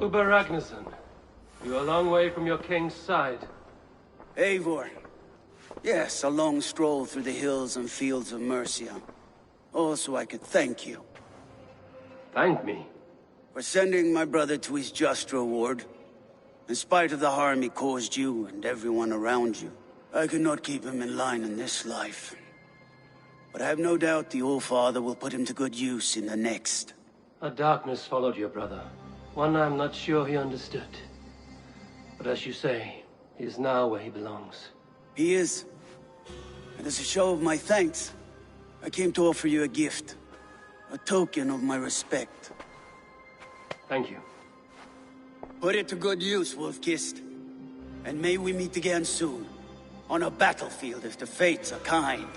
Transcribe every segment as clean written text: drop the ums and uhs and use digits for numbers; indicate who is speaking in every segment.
Speaker 1: Uber Ragnarsson, you're a long way from your king's side.
Speaker 2: Eivor. Yes, a long stroll through the hills and fields of Mercia. Also, I could thank you.
Speaker 1: Thank me?
Speaker 2: For sending my brother to his just reward. In spite of the harm he caused you and everyone around you, I could not keep him in line in this life. But I have no doubt the All-Father will put him to good use in the next.
Speaker 1: A darkness followed your brother. One I'm not sure he understood. But as you say, he is now where he belongs.
Speaker 2: He is. And as a show of my thanks, I came to offer you a gift. A token of my respect.
Speaker 1: Thank you.
Speaker 2: Put it to good use, Wolf-Kissed. And may we meet again soon. On a battlefield if the fates are kind.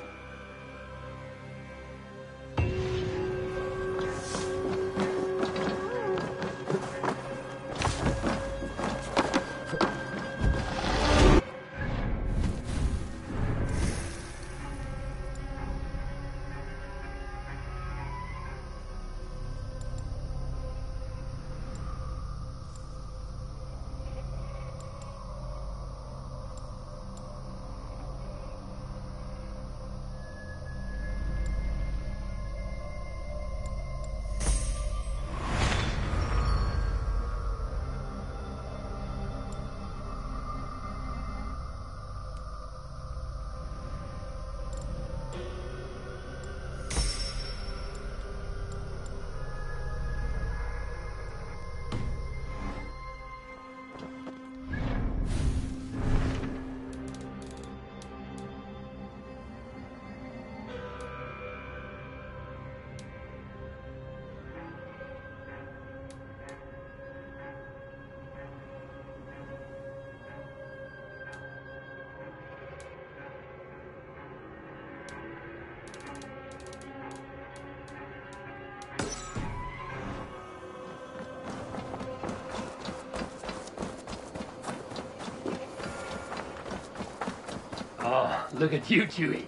Speaker 1: Oh, look at you, Chewie.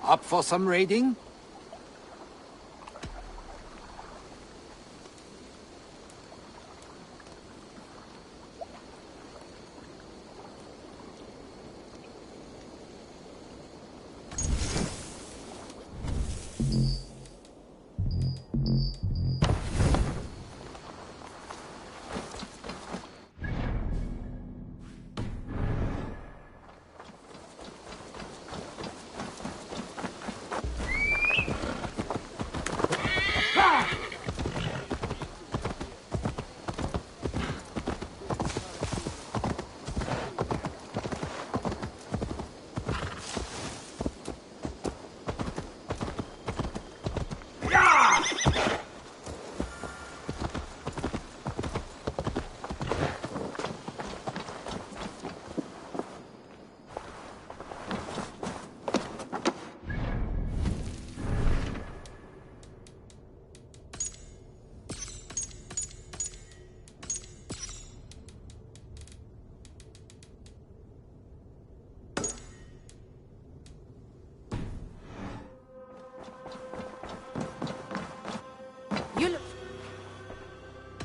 Speaker 3: Up for some raiding?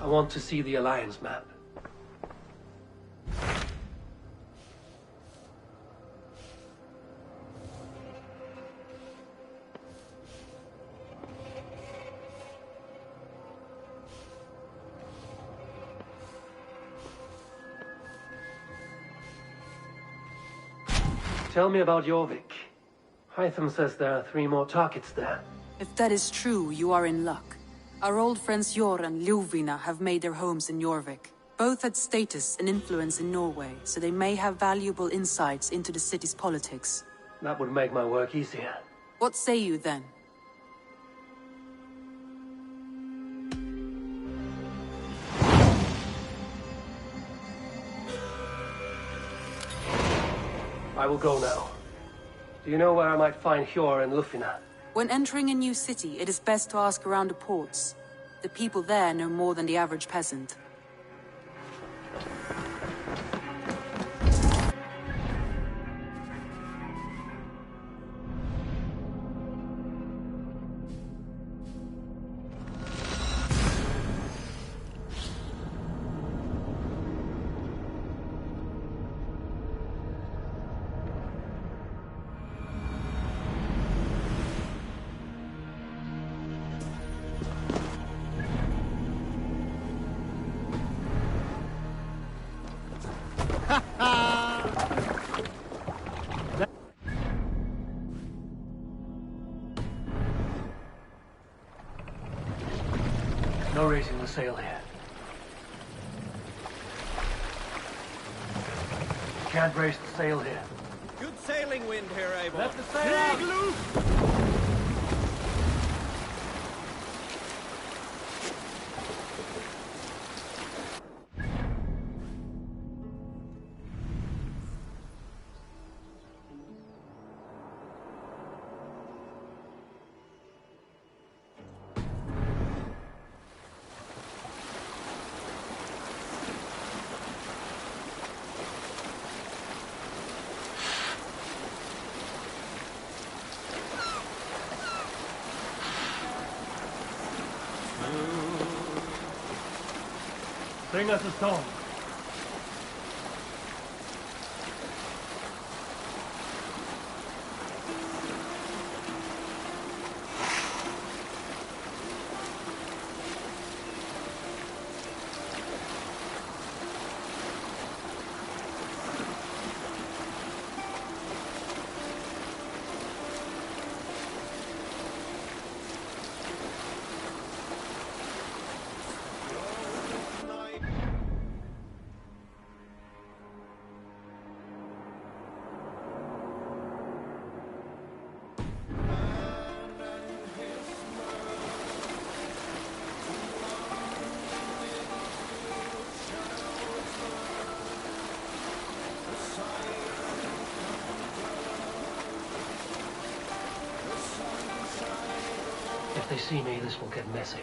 Speaker 1: I want to see the Alliance map. Tell me about Jorvik. Hytham says there are 3 more targets there.
Speaker 4: If that is true, you are in luck. Our old friends Jor and Ljuvina have made their homes in Jorvik. Both had status and influence in Norway, so they may have valuable insights into the city's politics.
Speaker 1: That would make my work easier.
Speaker 4: What say you then?
Speaker 1: I will go now. Do you know where I might find Hjor and Lufina?
Speaker 4: When entering a new city, it is best to ask around the ports. The people there know more than the average peasant.
Speaker 1: No raising the sail here. Can't raise the sail here.
Speaker 5: Good sailing wind here, Eivor.
Speaker 1: Let the sail out! Bring us a stone. If they see me, this will get messy.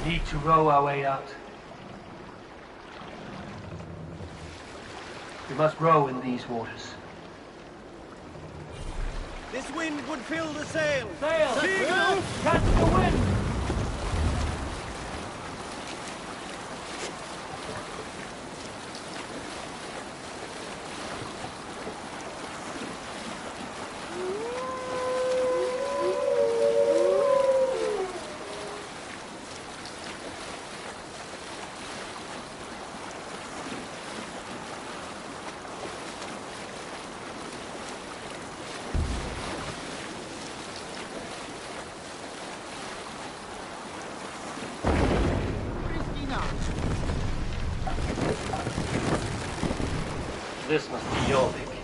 Speaker 1: Need to row our way out. We must row in these waters.
Speaker 5: This wind would fill the sail.
Speaker 1: Sail! Catch the wind! This must be Jorvik.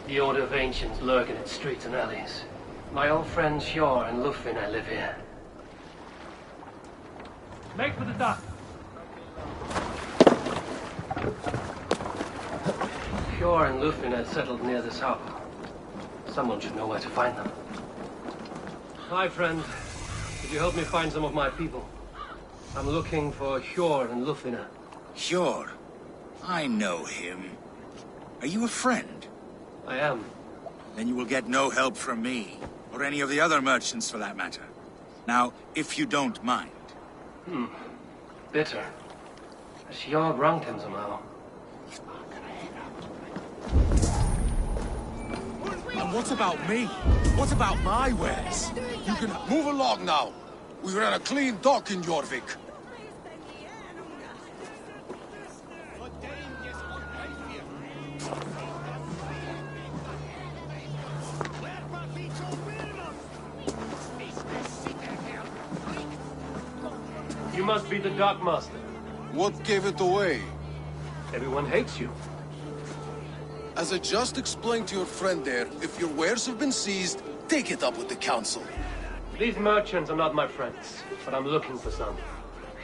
Speaker 1: The Order of Ancients lurk in its streets and alleys. My old friends Hjor and Lufvina live here. Make for the dock! Hjor and Lufvina had settled near this harbor. Someone should know where to find them. Hi, friend. Could you help me find some of my people? I'm looking for Hjor and Lufvina.
Speaker 6: Sure. I know him. Are you a friend?
Speaker 1: I am.
Speaker 6: Then you will get no help from me, or any of the other merchants for that matter. Now, if you don't mind.
Speaker 1: Bitter. Has Hjor wronged him somehow?
Speaker 7: And what about me? What about my wares?
Speaker 8: You can move along now. We ran a clean dock in Jorvik.
Speaker 1: You must be the dockmaster.
Speaker 8: What gave it away?
Speaker 1: Everyone hates you.
Speaker 8: As I just explained to your friend there, if your wares have been seized, take it up with the council.
Speaker 1: These merchants are not my friends, but I'm looking for some.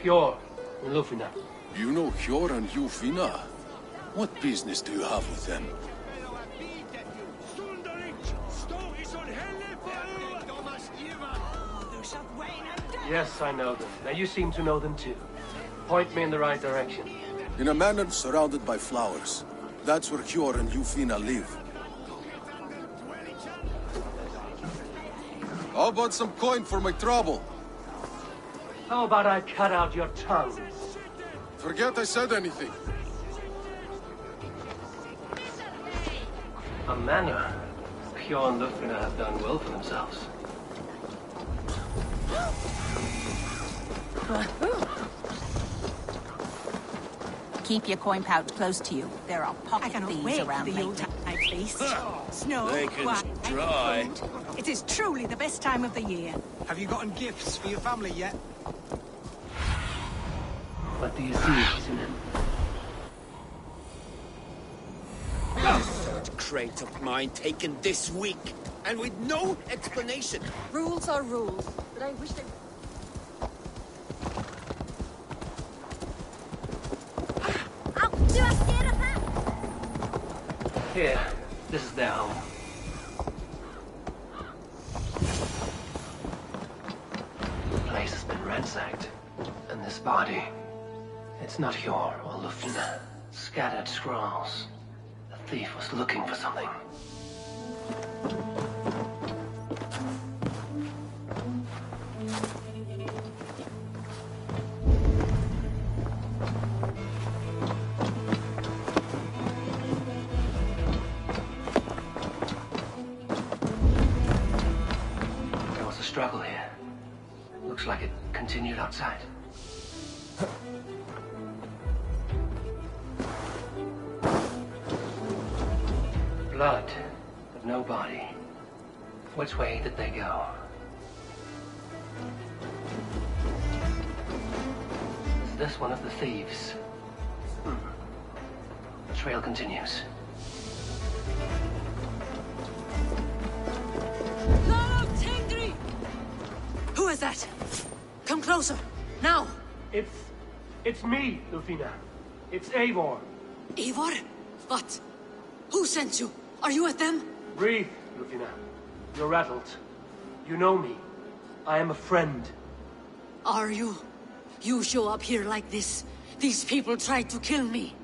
Speaker 1: Hjor and Lufvina.
Speaker 8: You know Hjor and Lufvina? What business do you have with them?
Speaker 1: Yes, I know them. Now you seem to know them too. Point me in the right direction.
Speaker 8: In a manor surrounded by flowers. That's where Hjor and Lufvina live. How about some coin for my trouble?
Speaker 1: How about I cut out your tongue?
Speaker 8: Forget I said anything.
Speaker 1: A manor. Hjor and Lufvina have done well for themselves.
Speaker 9: Keep your coin pouch close to you. There are pocket thieves around
Speaker 10: the
Speaker 9: lately.
Speaker 10: Yuletide feast. Snow,
Speaker 8: Bacon's
Speaker 10: wine,
Speaker 8: dry.
Speaker 10: and food. It is truly the best time of the year.
Speaker 7: Have you gotten gifts for your family yet?
Speaker 1: What do you see, Sinan?
Speaker 11: Third crate of mine taken this week, and with no explanation.
Speaker 4: Rules are rules, but I wish they... Here, this is their home. The place has been ransacked, and this body, it's not Hjor or Lufvina. Scattered scrolls. The thief was looking for something. Struggle here. Looks like it continued outside. Blood, but no body. Which way did they go? Is this one of the thieves? The trail continues. Who is that? Come closer, now!
Speaker 1: It's me, Lufvina. It's Eivor.
Speaker 4: Eivor? What? Who sent you? Are you with them?
Speaker 1: Breathe, Lufvina. You're rattled. You know me. I am a friend.
Speaker 4: Are you? You show up here like this. These people tried to kill me.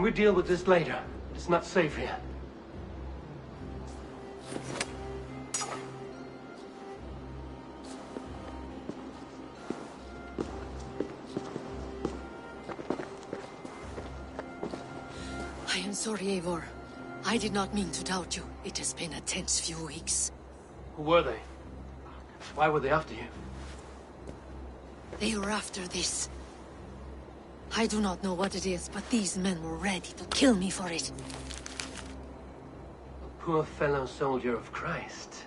Speaker 1: Can we deal with this later? It's not safe here.
Speaker 12: I am sorry, Eivor. I did not mean to doubt you. It has been a tense few weeks.
Speaker 1: Who were they? Why were they after you?
Speaker 12: They were after this. I do not know what it is, but these men were ready to kill me for it.
Speaker 1: A poor fellow soldier of Christ.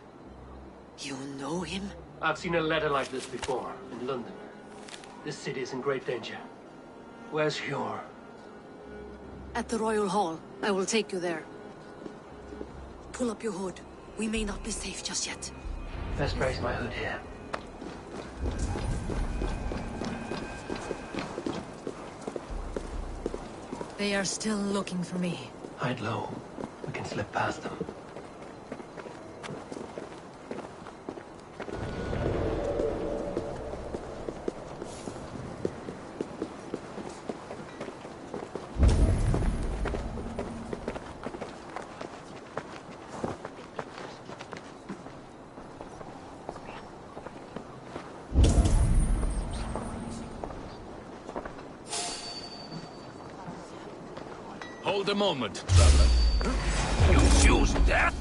Speaker 12: You know him?
Speaker 1: I've seen a letter like this before, in London. This city is in great danger. Where's Hjor?
Speaker 12: At the Royal Hall. I will take you there. Pull up your hood. We may not be safe just yet.
Speaker 1: Best raise my hood here.
Speaker 12: They are still looking for me.
Speaker 1: Hide low. We can slip past them.
Speaker 7: Hold a moment, traveler. You choose death?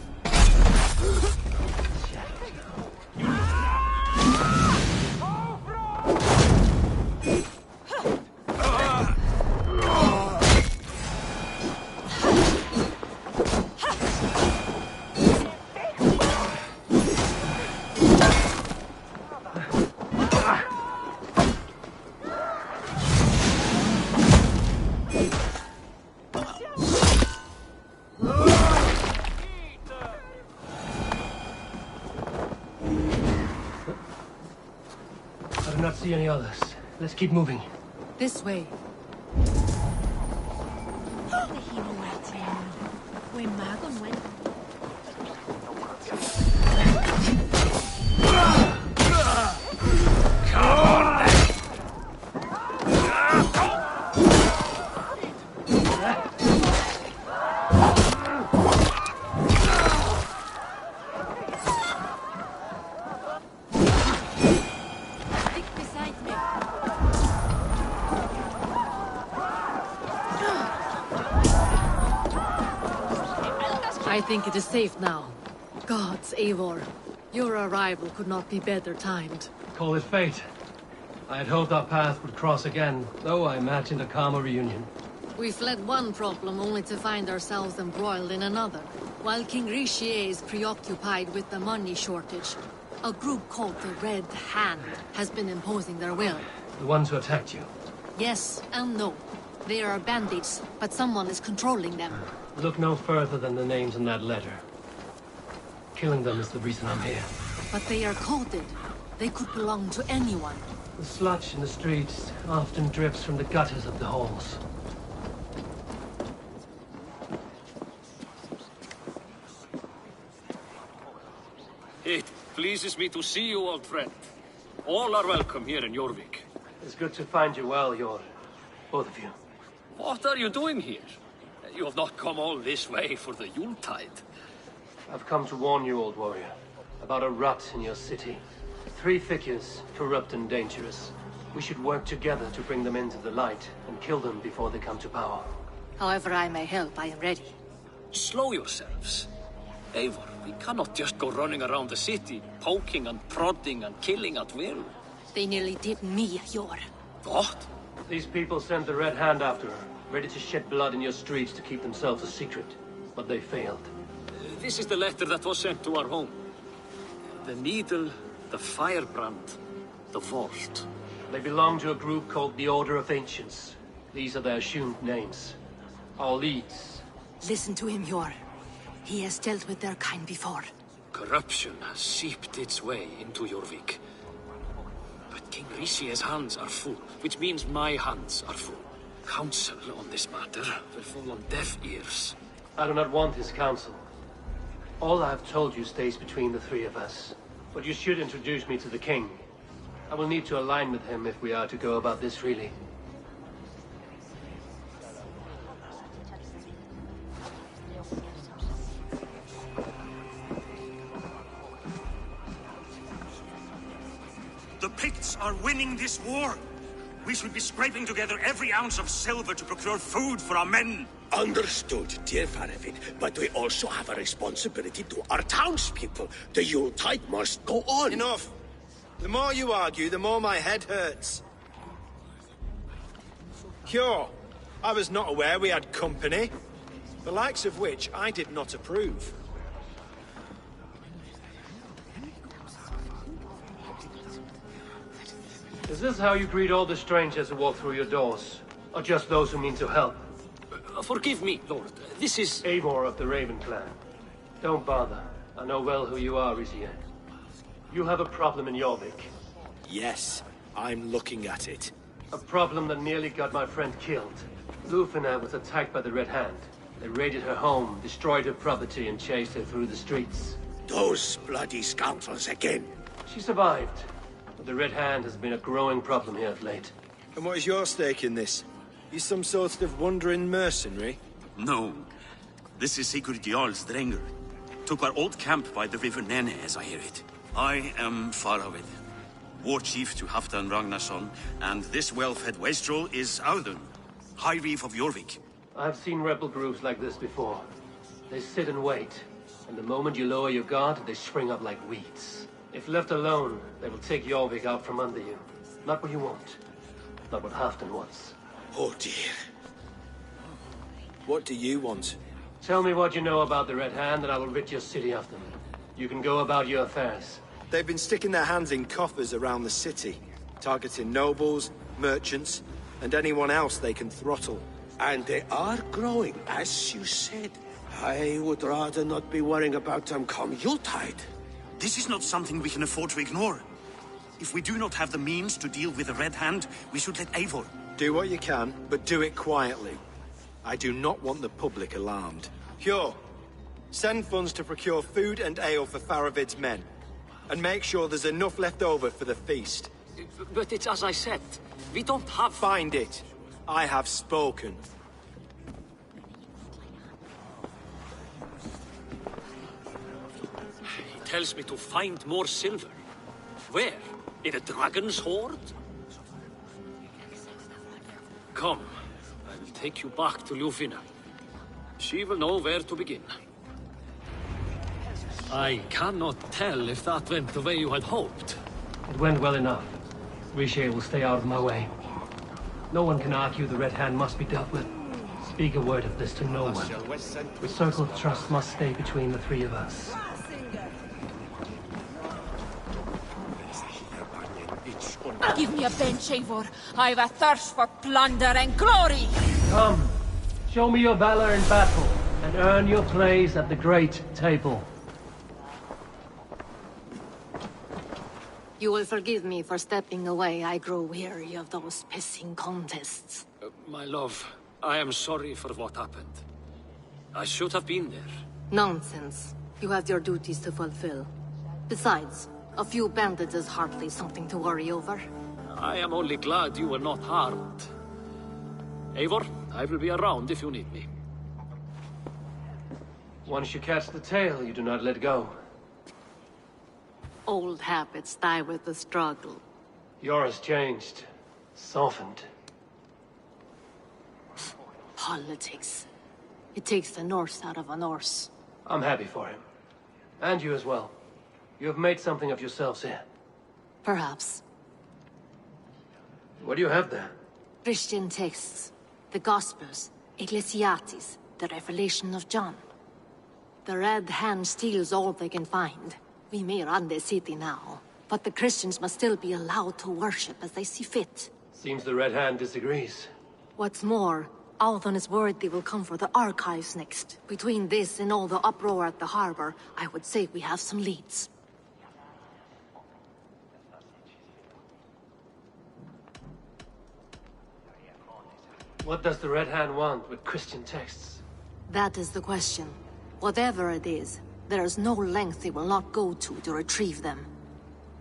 Speaker 1: See any others. Let's keep moving.
Speaker 12: This way. I think it is safe now. Gods, Eivor. Your arrival could not be better timed.
Speaker 1: Call it fate. I had hoped our path would cross again, though I imagined a calmer reunion.
Speaker 12: We fled one problem only to find ourselves embroiled in another. While King Richier is preoccupied with the money shortage, a group called the Red Hand has been imposing their will.
Speaker 1: The ones who attacked you?
Speaker 12: Yes and no. They are bandits, but someone is controlling them.
Speaker 1: Look no further than the names in that letter. Killing them is the reason I'm here.
Speaker 12: But they are coded. They could belong to anyone.
Speaker 1: The sludge in the streets often drips from the gutters of the halls.
Speaker 13: It pleases me to see you, old friend. All are welcome here in Jorvik.
Speaker 1: It's good to find you well, Jor. Both of you.
Speaker 13: What are you doing here? You have not come all this way for the Yuletide.
Speaker 1: I've come to warn you, old warrior, about a rot in your city. 3 figures, corrupt and dangerous. We should work together to bring them into the light and kill them before they come to power.
Speaker 12: However I may help, I am ready.
Speaker 13: Slow yourselves. Eivor, we cannot just go running around the city, poking and prodding and killing at will.
Speaker 12: They nearly did me, Jor.
Speaker 13: What?
Speaker 1: These people sent the Red Hand after her, ready to shed blood in your streets to keep themselves a secret. But they failed.
Speaker 13: This is the letter that was sent to our home. The needle, the firebrand, the vault.
Speaker 1: They belong to a group called the Order of Ancients. These are their assumed names. Our leads.
Speaker 12: Listen to him, Jor. He has dealt with their kind before.
Speaker 13: Corruption has seeped its way into Jorvik. But King Richier's hands are full, which means my hands are full. Counsel on this matter will fall on deaf ears.
Speaker 1: I do not want his counsel. All I have told you stays between the 3 of us. But you should introduce me to the king. I will need to align with him if we are to go about this freely.
Speaker 14: are winning this war. We should be scraping together every ounce of silver to procure food for our men.
Speaker 11: Understood, dear Faravid, but we also have a responsibility to our townspeople. The Yuletide must go on.
Speaker 5: Enough. The more you argue, the more my head hurts. Cure, I was not aware we had company, the likes of which I did not approve.
Speaker 1: Is this how you greet all the strangers who walk through your doors? Or just those who mean to help?
Speaker 13: Forgive me, Lord. This is...
Speaker 1: Eivor of the Raven clan. Don't bother. I know well who you are, Rizier. You have a problem in Jorvik.
Speaker 5: Yes, I'm looking at it.
Speaker 1: A problem that nearly got my friend killed. Lufina was attacked by the Red Hand. They raided her home, destroyed her property, and chased her through the streets.
Speaker 11: Those bloody scoundrels again.
Speaker 1: She survived. But the Red Hand has been a growing problem here of late.
Speaker 5: And what is your stake in this? You some sort of wandering mercenary?
Speaker 14: No. This is Sigurd Jarl's Drenger. Took our old camp by the river Nene, as I hear it. I am Faravid, war chief to Halfdan Ragnarsson, and this well-fed wastrel is Audun, High Reeve of Jorvik.
Speaker 1: I've seen rebel groups like this before. They sit and wait, and the moment you lower your guard, they spring up like weeds. If left alone, they will take Jorvik out from under you. Not what you want. Not what Halfdan wants.
Speaker 11: Oh dear.
Speaker 5: What do you want?
Speaker 1: Tell me what you know about the Red Hand, and I will rid your city of them. You can go about your affairs.
Speaker 5: They've been sticking their hands in coffers around the city, targeting nobles, merchants, and anyone else they can throttle.
Speaker 11: And they are growing, as you said. I would rather not be worrying about them come Yuletide.
Speaker 14: This is not something we can afford to ignore. If we do not have the means to deal with the Red Hand, we should let Eivor.
Speaker 5: Do what you can, but do it quietly. I do not want the public alarmed. Cure. Send funds to procure food and ale for Faravid's men. And make sure there's enough left over for the feast.
Speaker 13: But it's as I said. We don't have...
Speaker 5: Find it. I have spoken.
Speaker 13: He tells me to find more silver. Where? In a dragon's hoard? Come. I will take you back to Lufina. She will know where to begin. I cannot tell if that went the way you had hoped.
Speaker 1: It went well enough. Rizier will stay out of my way. No one can argue the Red Hand must be dealt with. Speak a word of this to no one. The circle of trust must stay between the three of us.
Speaker 9: Give me a bench, Eivor. I've a thirst for plunder and glory.
Speaker 1: Come, show me your valor in battle, and earn your place at the great table.
Speaker 12: You will forgive me for stepping away. I grow weary of those pissing contests.
Speaker 13: My love, I am sorry for what happened. I should have been there.
Speaker 12: Nonsense. You have your duties to fulfill. Besides, a few bandits is hardly something to worry over.
Speaker 13: I am only glad you were not harmed. Eivor, I will be around if you need me.
Speaker 1: Once you catch the tail, you do not let go.
Speaker 12: Old habits die with the struggle.
Speaker 1: Yours changed. Softened.
Speaker 12: Politics. It takes the Norse out of a Norse.
Speaker 1: I'm happy for him. And you as well. You have made something of yourselves here.
Speaker 12: Perhaps.
Speaker 1: What do you have there?
Speaker 12: Christian texts. The Gospels. Ecclesiastes. The Revelation of John. The Red Hand steals all they can find. We may run the city now, but the Christians must still be allowed to worship as they see fit.
Speaker 1: Seems the Red Hand disagrees.
Speaker 12: What's more, Althon is worried they will come for the archives next. Between this and all the uproar at the harbor, I would say we have some leads.
Speaker 1: What does the Red Hand want with Christian texts?
Speaker 12: That is the question. Whatever it is, there is no length they will not go to retrieve them.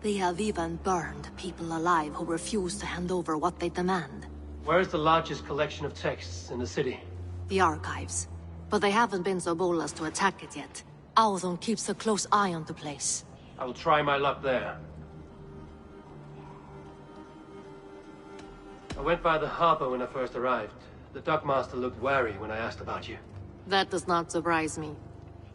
Speaker 12: They have even burned people alive who refuse to hand over what they demand.
Speaker 1: Where is the largest collection of texts in the city?
Speaker 12: The archives. But they haven't been so bold as to attack it yet. Althon keeps a close eye on the place.
Speaker 1: I will try my luck there. I went by the harbor when I first arrived. The dockmaster looked wary when I asked about you.
Speaker 12: That does not surprise me.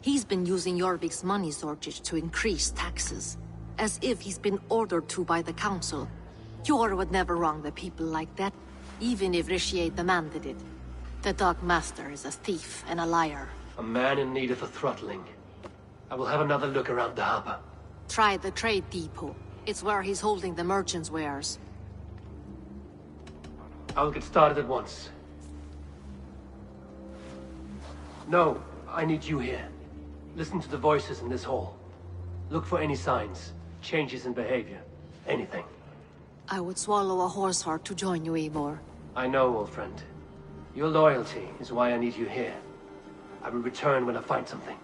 Speaker 12: He's been using Jorvik's money shortage to increase taxes, as if he's been ordered to by the council. Jor would never wrong the people like that, even if Richier demanded it. The dockmaster is a thief and a liar.
Speaker 1: A man in need of a throttling. I will have another look around the harbor.
Speaker 12: Try the trade depot. It's where he's holding the merchants' wares.
Speaker 1: I will get started at once. No, I need you here. Listen to the voices in this hall. Look for any signs, changes in behavior, anything.
Speaker 12: I would swallow a horse heart to join you, Eivor.
Speaker 1: I know, old friend. Your loyalty is why I need you here. I will return when I find something.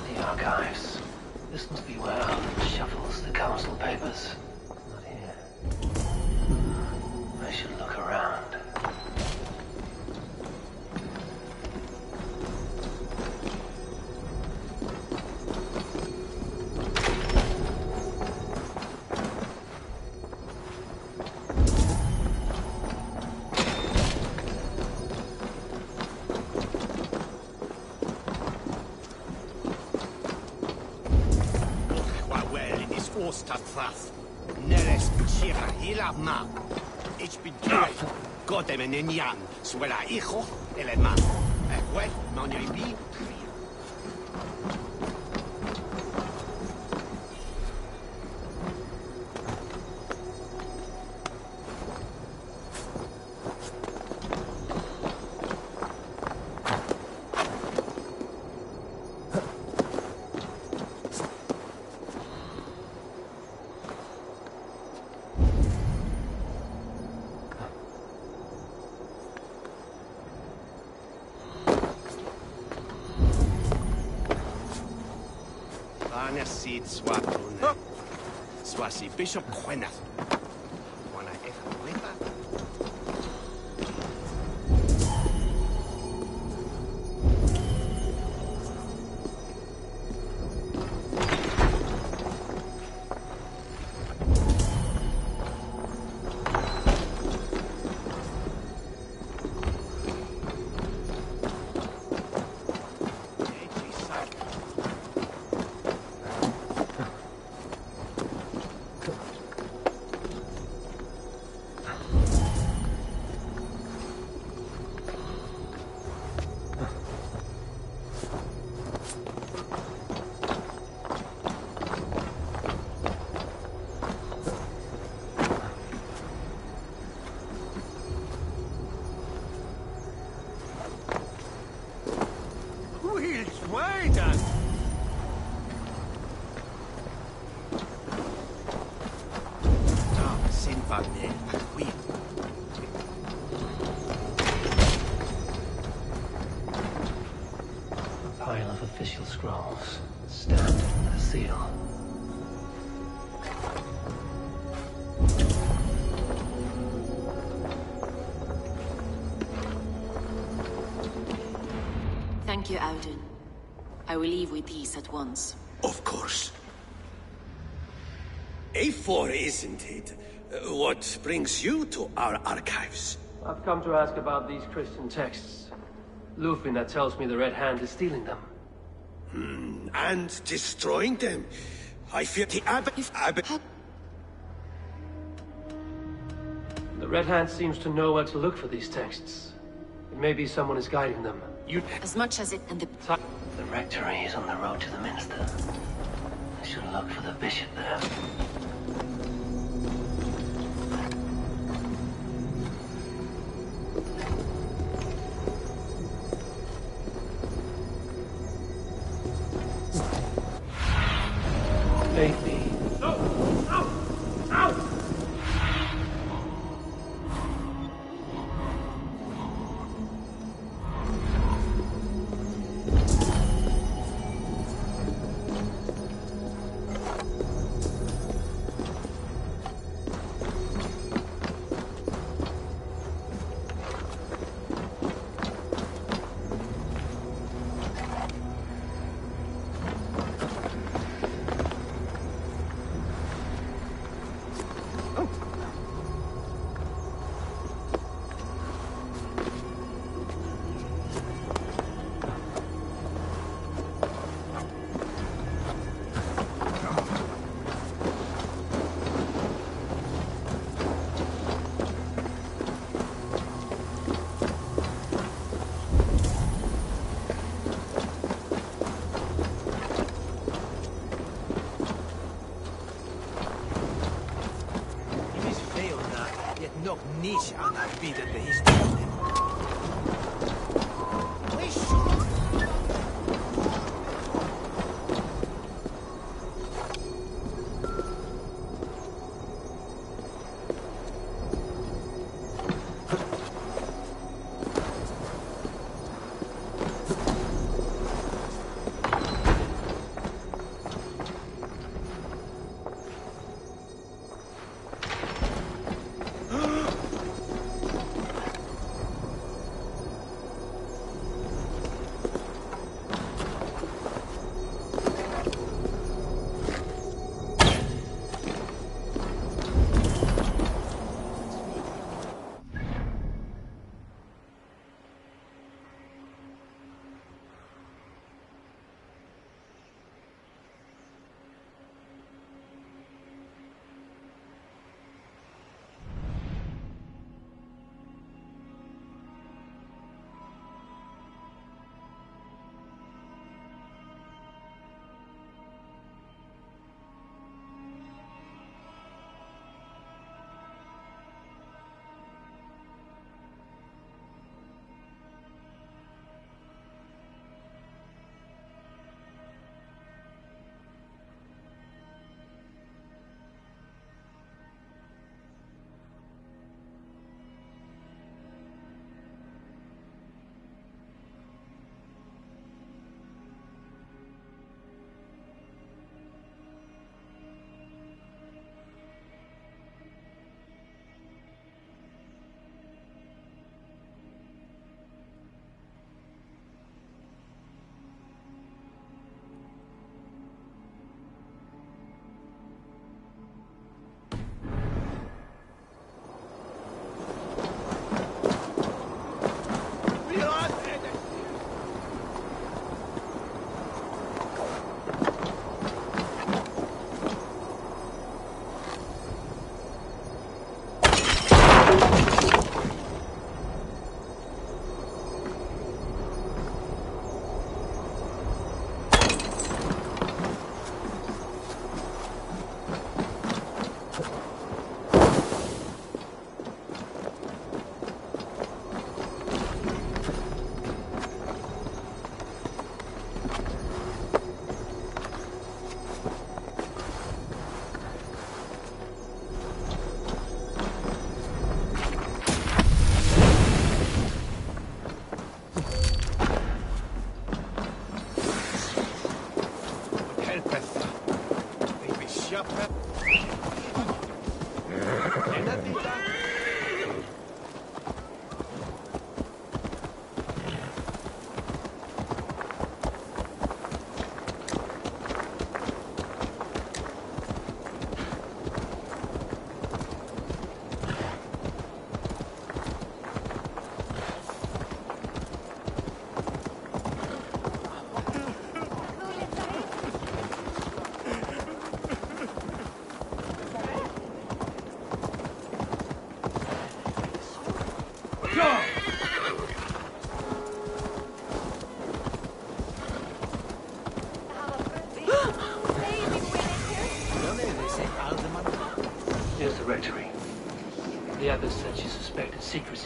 Speaker 1: The archives. This must be where Alfred shuffles the council papers. It's not here. I should look around.
Speaker 11: Ostertrath. Neres Chira Hila Ma. Ich bin König. Gott em Ninyan. Suela hijo el hermano. Well, Monyo Ibi. Seed swatun. Swasi Bishop Queneth. Wanna echa.
Speaker 1: Pile of official scrolls, stamped with a seal.
Speaker 12: Thank you, Audun.
Speaker 4: I will leave with these at once.
Speaker 15: Of course. A4, isn't it? What brings you to our archives?
Speaker 1: I've come to ask about these Christian texts. Lufina tells me the Red Hand is stealing them.
Speaker 15: And destroying them. I fear the Abbot...
Speaker 1: The Red Hand seems to know where to look for these texts. It may be someone is guiding them.
Speaker 4: As much as it and the...
Speaker 1: The rectory is on the road to the Minster. I should look for the bishop there. Maybe.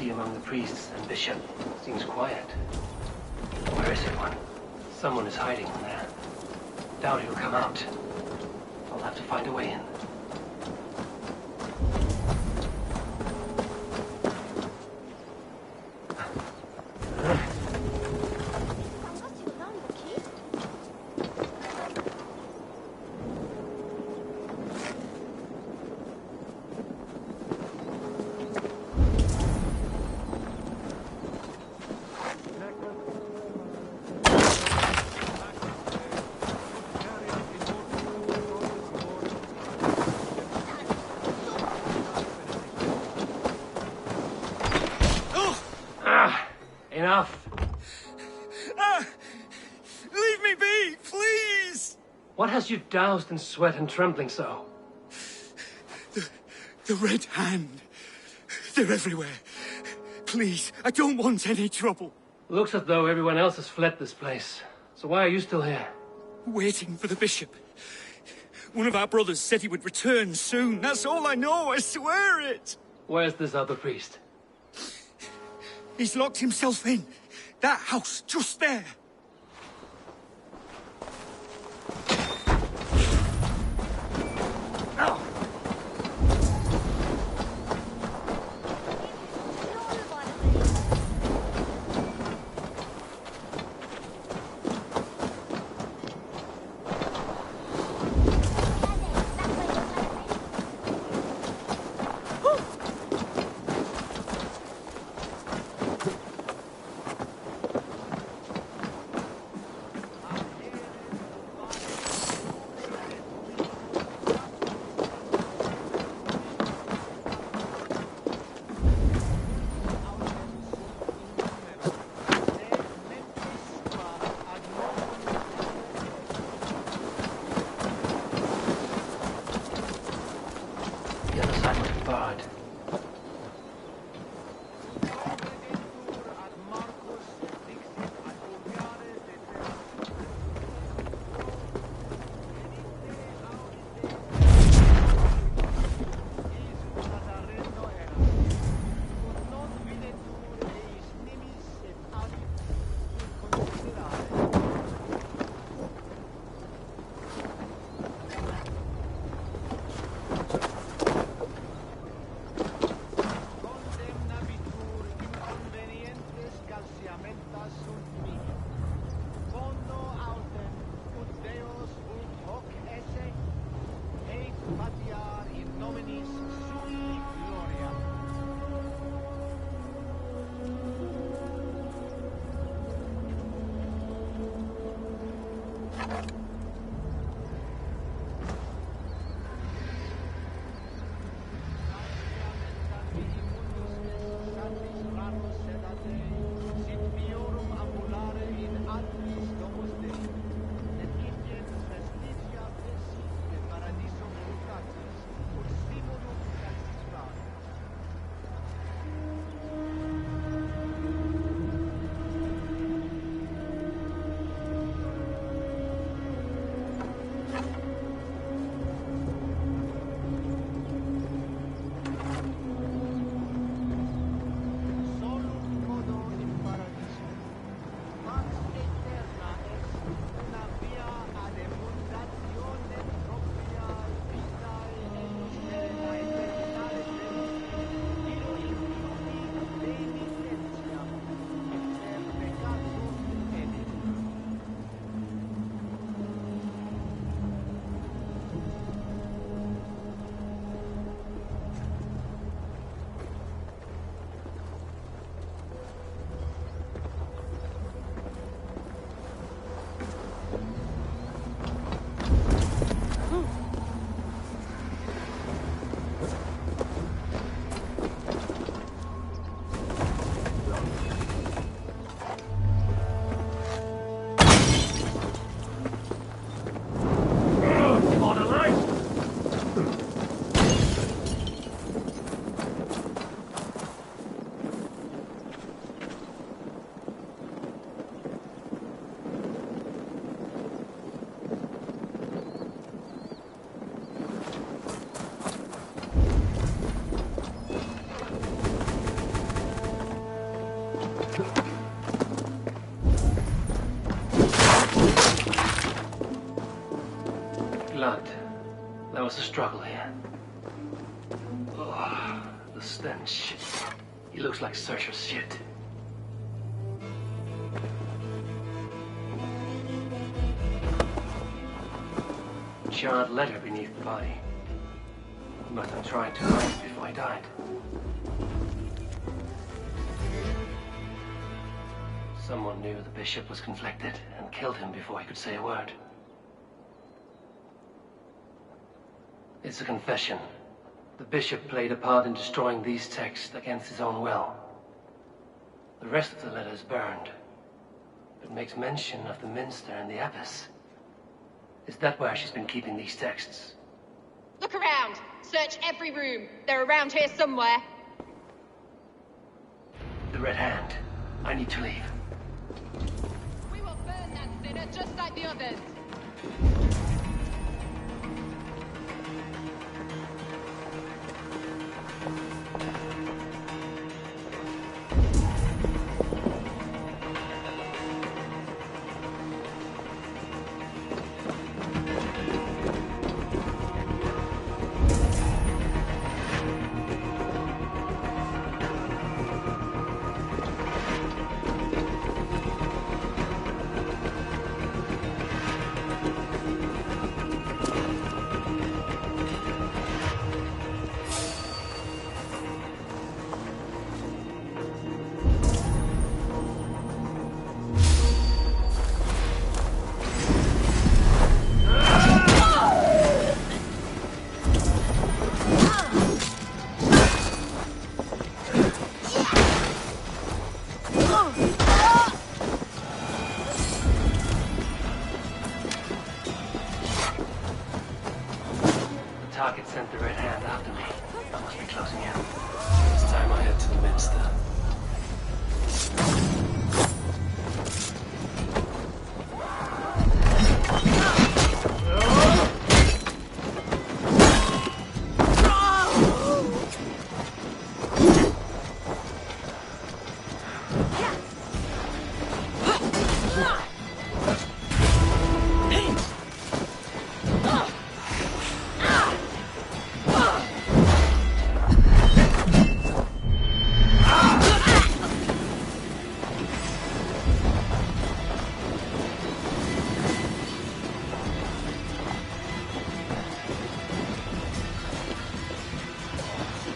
Speaker 1: see among the priests and bishop. Seems quiet. Where is everyone? Someone is hiding in there. Doubt he'll come out. I'll have to find a way in. Enough.
Speaker 6: Leave me be, please!
Speaker 1: What has you doused in sweat and trembling so?
Speaker 6: The Red Hand. They're everywhere. Please, I don't want any trouble.
Speaker 1: Looks as though everyone else has fled this place. So why are you still here?
Speaker 6: Waiting for the bishop. One of our brothers said he would return soon. That's all I know, I swear it.
Speaker 1: Where's this other priest?
Speaker 6: He's locked himself in. That house, just there.
Speaker 1: Ow! Blood. There was a struggle here. Oh, the stench. He looks like Searcher's shit. Charred letter beneath the body. He must have tried to hide it before he died. Someone knew the bishop was conflicted and killed him before he could say a word. It's a confession. The bishop played a part in destroying these texts against his own will. The rest of the letter is burned, but makes mention of the minster and the abbess. Is that where she's been keeping these texts?
Speaker 16: Look around! Search every room. They're around here somewhere.
Speaker 1: The Red Hand. I need to leave.
Speaker 16: We will burn that sinner just like the others.
Speaker 1: Target sent the Red Hand after me. I must be closing in. It's time I head to the minster.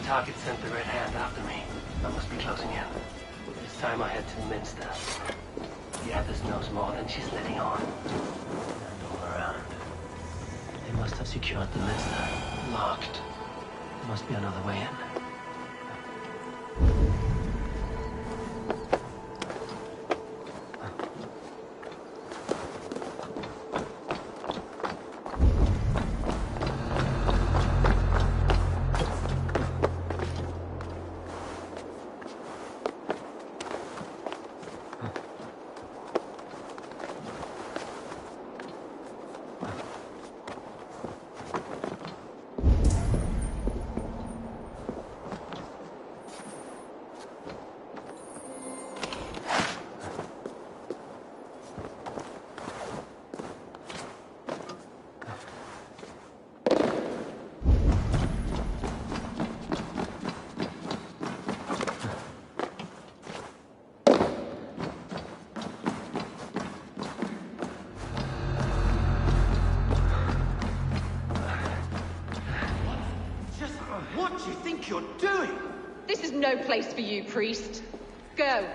Speaker 1: Target sent the Red Hand after me. I must be closing in. It's time I head to the minster. The abbess knows more than she's letting on. And all around. They must have secured the minster. Locked. There must be another way in.
Speaker 16: You're doing? This is no place for you, priest. Go.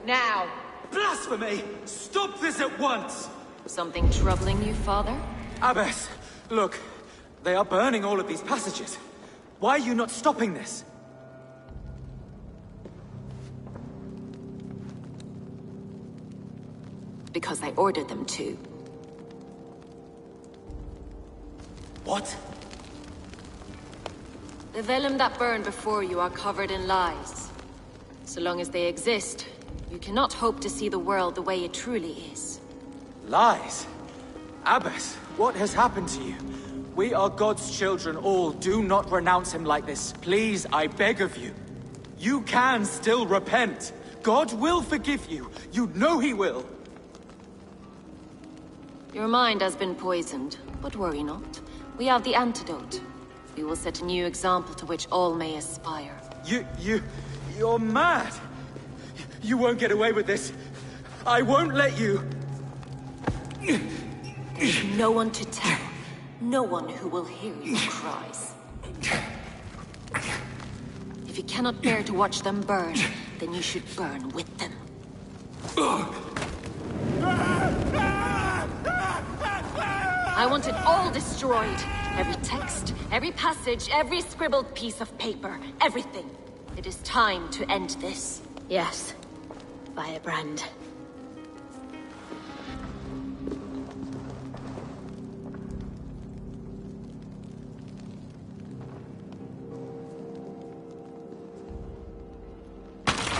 Speaker 16: Now.
Speaker 17: Blasphemy! Stop this at once!
Speaker 18: Something troubling you, father?
Speaker 17: Abbess, look. They are burning all of these passages. Why are you not stopping this?
Speaker 18: Because I ordered them to.
Speaker 17: What?
Speaker 18: The vellum that burned before you are covered in lies. So long as they exist, you cannot hope to see the world the way it truly is.
Speaker 17: Lies? Abbess, what has happened to you? We are God's children all. Do not renounce him like this. Please, I beg of you. You can still repent. God will forgive you. You know he will.
Speaker 18: Your mind has been poisoned, but worry not. We have the antidote. We will set a new example to which all may aspire.
Speaker 17: You're mad! You won't get away with this. I won't let you!
Speaker 18: There's no one to tell. No one who will hear your cries. If you cannot bear to watch them burn, then you should burn with them. I want it all destroyed. Every text, every passage, every scribbled piece of paper. Everything. It is time to end this.
Speaker 19: Yes. Firebrand.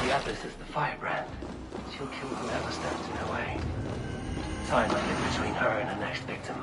Speaker 1: The Abbess is the firebrand. She'll kill whoever stands in her way. Time might get between her and her next victim.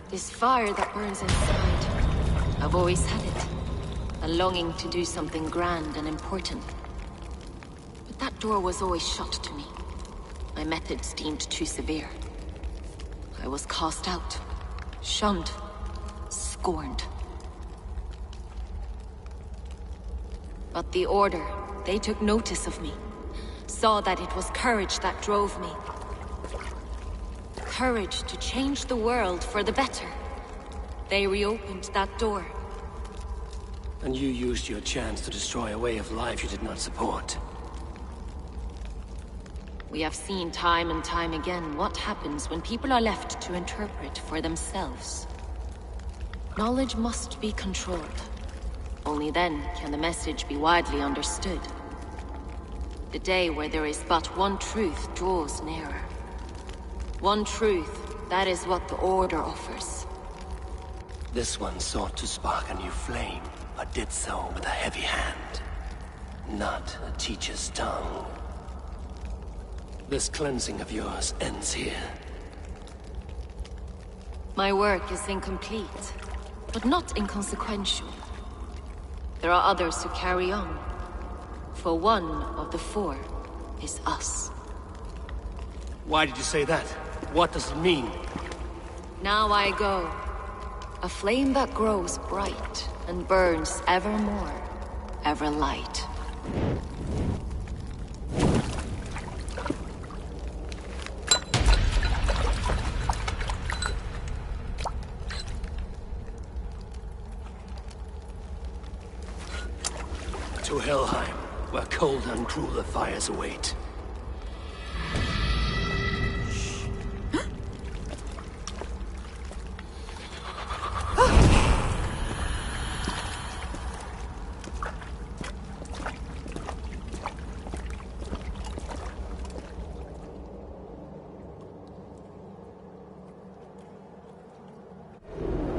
Speaker 18: This fire that burns inside. I've always had it. A longing to do something grand and important. But that door was always shut to me. my methods deemed too severe. I was cast out, shunned, scorned. But the Order, they took notice of me, saw that it was courage that drove me. Courage to change the world for the better. They reopened that door.
Speaker 1: And you used your chance to destroy a way of life you did not support.
Speaker 18: We have seen time and time again what happens when people are left to interpret for themselves. Knowledge must be controlled. Only then can the message be widely understood. The day where there is but one truth draws nearer. One truth, that is what the Order offers.
Speaker 1: This one sought to spark a new flame, but did so with a heavy hand. Not a teacher's tongue. This cleansing of yours ends here.
Speaker 18: My work is incomplete, but not inconsequential. There are others who carry on. For one of the four is us.
Speaker 1: Why did you say that? What does it mean?
Speaker 18: Now I go. A flame that grows bright and burns ever more, ever light.
Speaker 1: To Helheim, where cold and crueler fires await.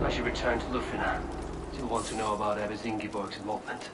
Speaker 1: I should return to Lufina. She'll want to know about Abbess Ingeborg's involvement.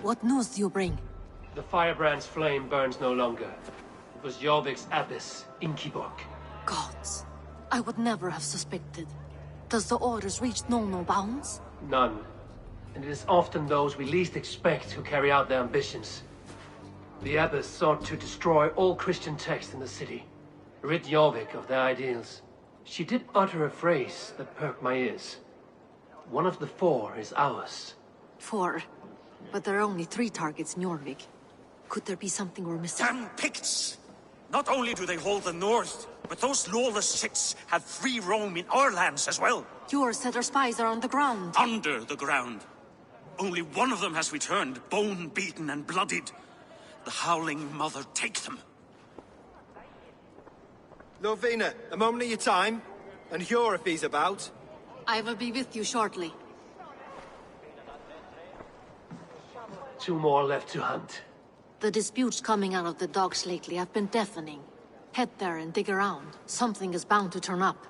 Speaker 12: What news do you bring?
Speaker 1: The firebrand's flame burns no longer. It was Jorvik's abbess, Inkiborg.
Speaker 12: Gods. I would never have suspected. Does the orders reach no bounds?
Speaker 1: None. And it is often those we least expect who carry out their ambitions. The abbess sought to destroy all Christian texts in the city, rid Jorvik of their ideals. She did utter a phrase that perked my ears. One of the 4 is ours.
Speaker 12: 4? But there are only 3 targets in Jorvik. Could there be something we're missing?
Speaker 14: Damn Picts! Not only do they hold the north, but those lawless shits have free roam in our lands as well.
Speaker 12: Yours said our spies are on the ground.
Speaker 14: Under the ground. Only one of them has returned, bone-beaten and bloodied. The Howling Mother take them.
Speaker 5: Lovina, a moment of your time. And Hjor if he's about.
Speaker 12: I will be with you shortly.
Speaker 1: 2 more left to hunt.
Speaker 12: The disputes coming out of the docks lately have been deafening. Head there and dig around. Something is bound to turn up.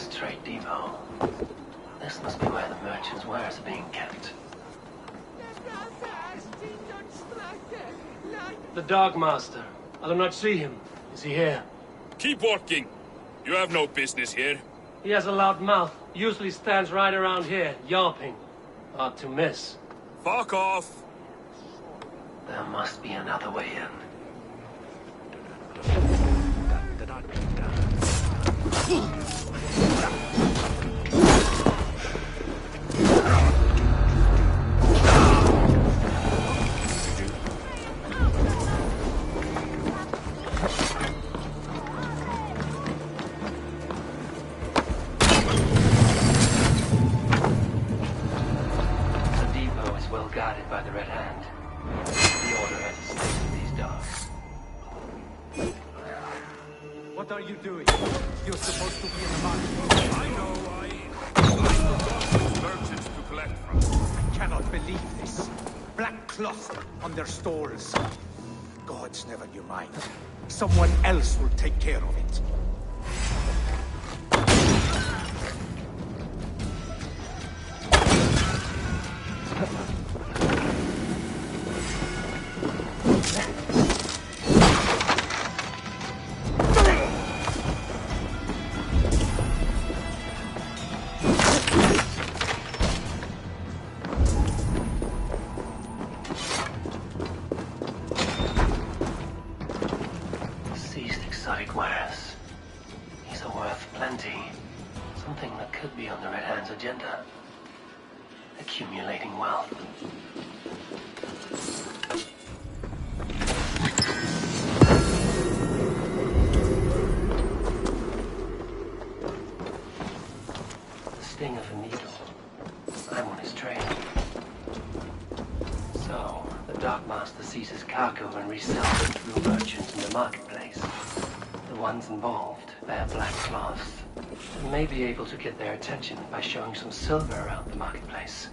Speaker 1: Trade depot. This must be where the merchants' wares are being kept. The Dogmaster. I do not see him. Is he here?
Speaker 7: Keep working. You have no business here.
Speaker 1: He has a loud mouth. Usually stands right around here, yelping. Hard to miss.
Speaker 7: Fuck off.
Speaker 1: There must be another way in.
Speaker 17: What are you doing? You're supposed to be in the market.
Speaker 7: I know, I'm the gods merchants to collect from.
Speaker 17: I cannot believe this. Black cloth on their stalls. Gods, never you mind. Someone else will take care of it.
Speaker 1: Accumulating wealth. The sting of a needle. I'm on his trail. So, the Dark Master seizes cargo and resells it through merchants in the marketplace. The ones involved bear black cloths and may be able to get their attention by showing some silver around the marketplace.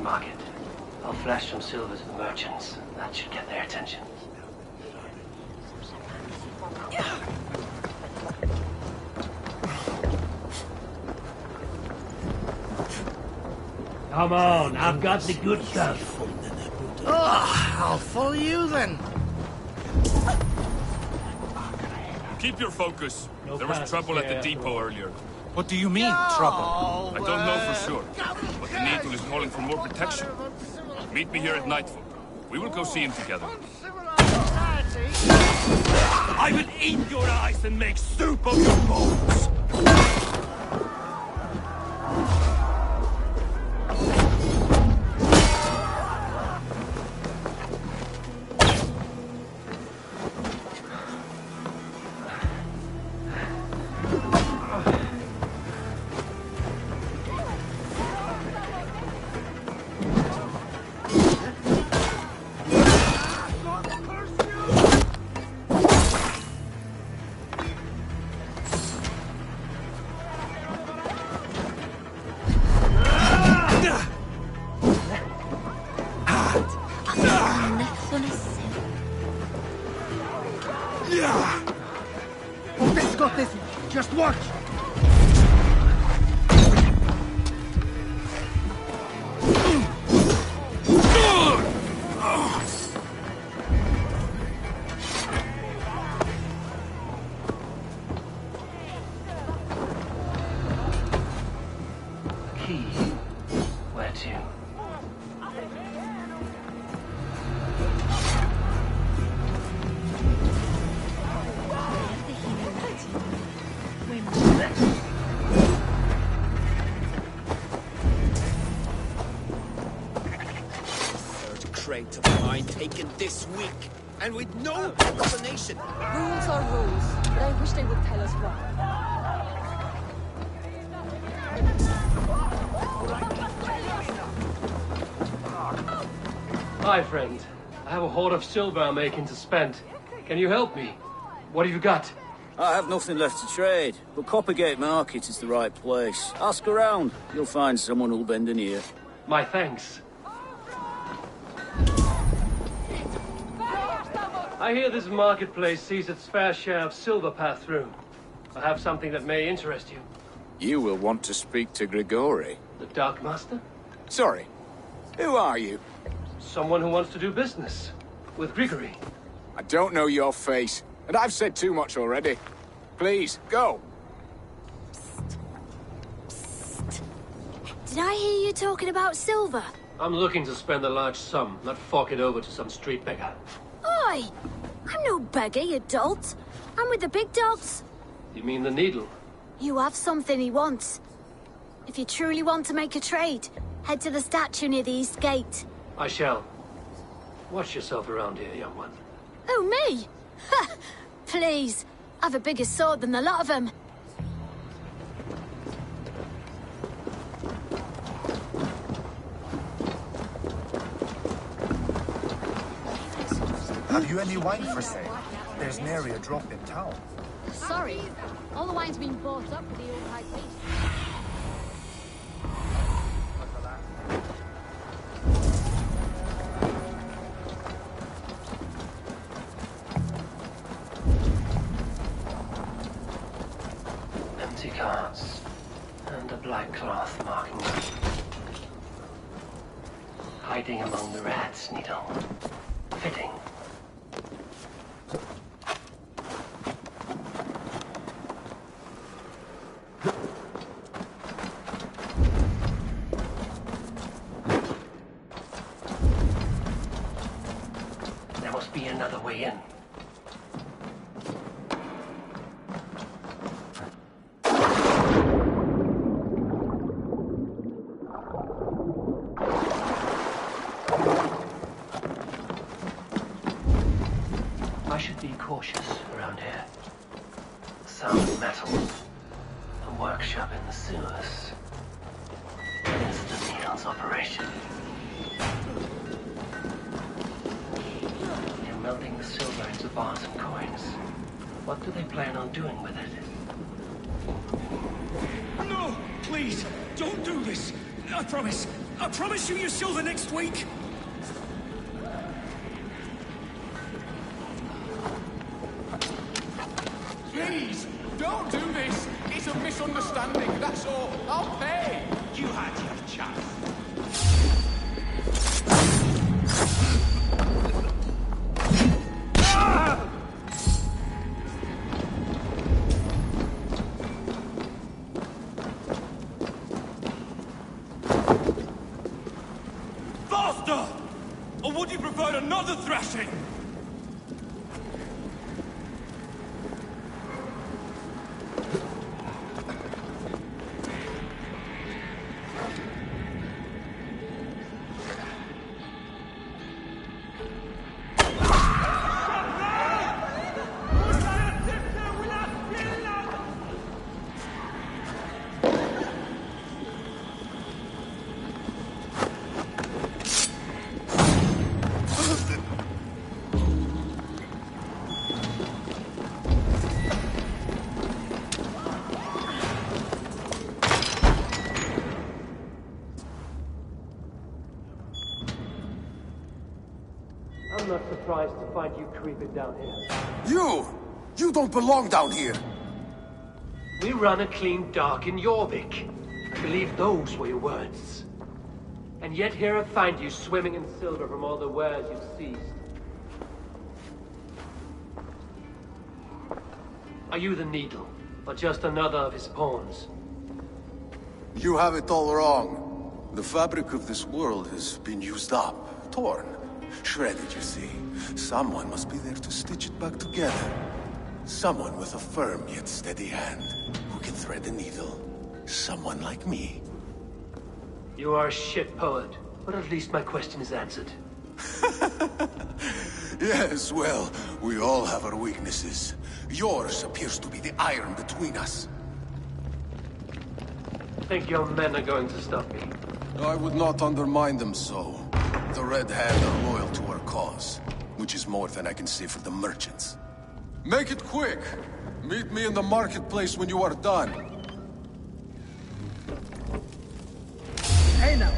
Speaker 1: Market. I'll flash some silver to the merchants. That should get their attention.
Speaker 7: Come on, I've got the good stuff.
Speaker 20: Oh, I'll follow you then.
Speaker 21: Keep your focus. There was trouble at the depot earlier.
Speaker 3: What do you mean, trouble?
Speaker 21: I don't know for sure, but the Needle is calling for more protection. Meet me here at nightfall. We will go see him together.
Speaker 7: I will eat your eyes and make soup of your bones!
Speaker 20: This got this. Just watch.
Speaker 1: Key. Where to?
Speaker 15: Crate of mine taken this week, and with no explanation.
Speaker 9: Rules are rules, but I wish they would tell us why.
Speaker 1: Hi, friend. I have a hoard of silver I'm making to spend. Can you help me? What have you got?
Speaker 22: I have nothing left to trade, but Coppergate Market is the right place. Ask around. You'll find someone who'll bend an ear.
Speaker 1: My thanks. I hear this marketplace sees its fair share of silver pass through. I have something that may interest you.
Speaker 3: You will want to speak to Grigori.
Speaker 1: The Dark Master?
Speaker 3: Sorry. Who are you?
Speaker 1: Someone who wants to do business. With Grigory.
Speaker 3: I don't know your face, and I've said too much already. Please, go.
Speaker 19: Did I hear you talking about silver?
Speaker 1: I'm looking to spend a large sum, not fork it over to some street beggar.
Speaker 19: Oi! I'm no beggar, you dolt. I'm with the big dogs.
Speaker 1: You mean the Needle?
Speaker 19: You have something he wants. If you truly want to make a trade, head to the statue near the East Gate.
Speaker 1: I shall. Watch yourself around here, young one.
Speaker 19: Oh, me? Ha! Please. I've a bigger sword than the lot of them.
Speaker 17: Have you any wine for sale? There's nary a drop in town.
Speaker 12: Sorry, all the wine's been bought up with the old high priest.
Speaker 1: Empty carts and a black cloth marking them. Hiding among the rats, Needle. Fitting. There must be another way in. should be cautious around here. The sound of metal. A workshop in the sewers. This is the Needle's operation. They're melting the silver into bars and coins. What do they plan on doing with it?
Speaker 13: No! Please, don't do this! I promise you your silver next week!
Speaker 3: Please, don't do this! It's a misunderstanding, that's all. I'll pay!
Speaker 11: You had your chance.
Speaker 13: Faster! Or would you prefer another thrashing?
Speaker 1: I'm not surprised to find you creeping down here.
Speaker 3: You don't belong down here!
Speaker 1: We run a clean dock in Jorvik. I believe those were your words. And yet here I find you swimming in silver from all the wares you've seized. Are you the Needle, or just another of his pawns?
Speaker 2: You have it all wrong. The fabric of this world has been used up, torn, shredded, you see. Someone must be there to stitch it back together. Someone with a firm yet steady hand, who can thread the needle. Someone like me.
Speaker 1: You are a shit poet, but at least my question is answered.
Speaker 2: Yes, well, we all have our weaknesses. Yours appears to be the iron between us.
Speaker 1: Think your men are going to stop me?
Speaker 2: I would not undermine them so. The Red Hand are loyal to our cause, which is more than I can say for the merchants. Make it quick! Meet me in the marketplace when you are done.
Speaker 20: Hey now!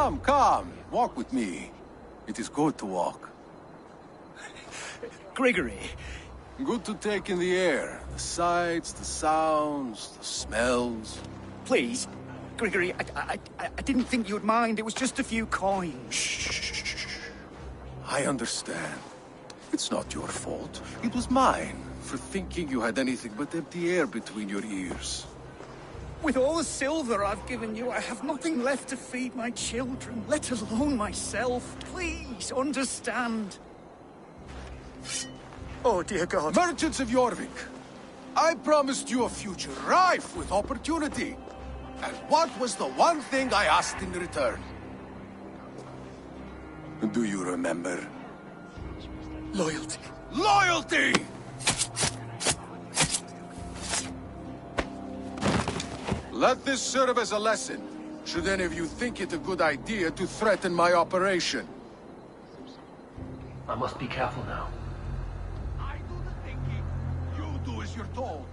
Speaker 2: Come, come. Walk with me. It is good to walk.
Speaker 6: Gregory.
Speaker 2: Good to take in the air. The sights, the sounds, the smells.
Speaker 6: Please, Gregory, I didn't think you'd mind. It was just a few coins.
Speaker 2: Shh. I understand. It's not your fault. It was mine, for thinking you had anything but empty air between your ears.
Speaker 6: With all the silver I've given you, I have nothing left to feed my children, let alone myself. Please, understand. Oh, dear God.
Speaker 2: Merchants of Jorvik, I promised you a future rife with opportunity. And what was the one thing I asked in return? Do you remember?
Speaker 6: Loyalty.
Speaker 2: Loyalty! Let this serve as a lesson, should any of you think it a good idea to threaten my operation.
Speaker 1: I must be careful now.
Speaker 2: I do the thinking, you do as you're told.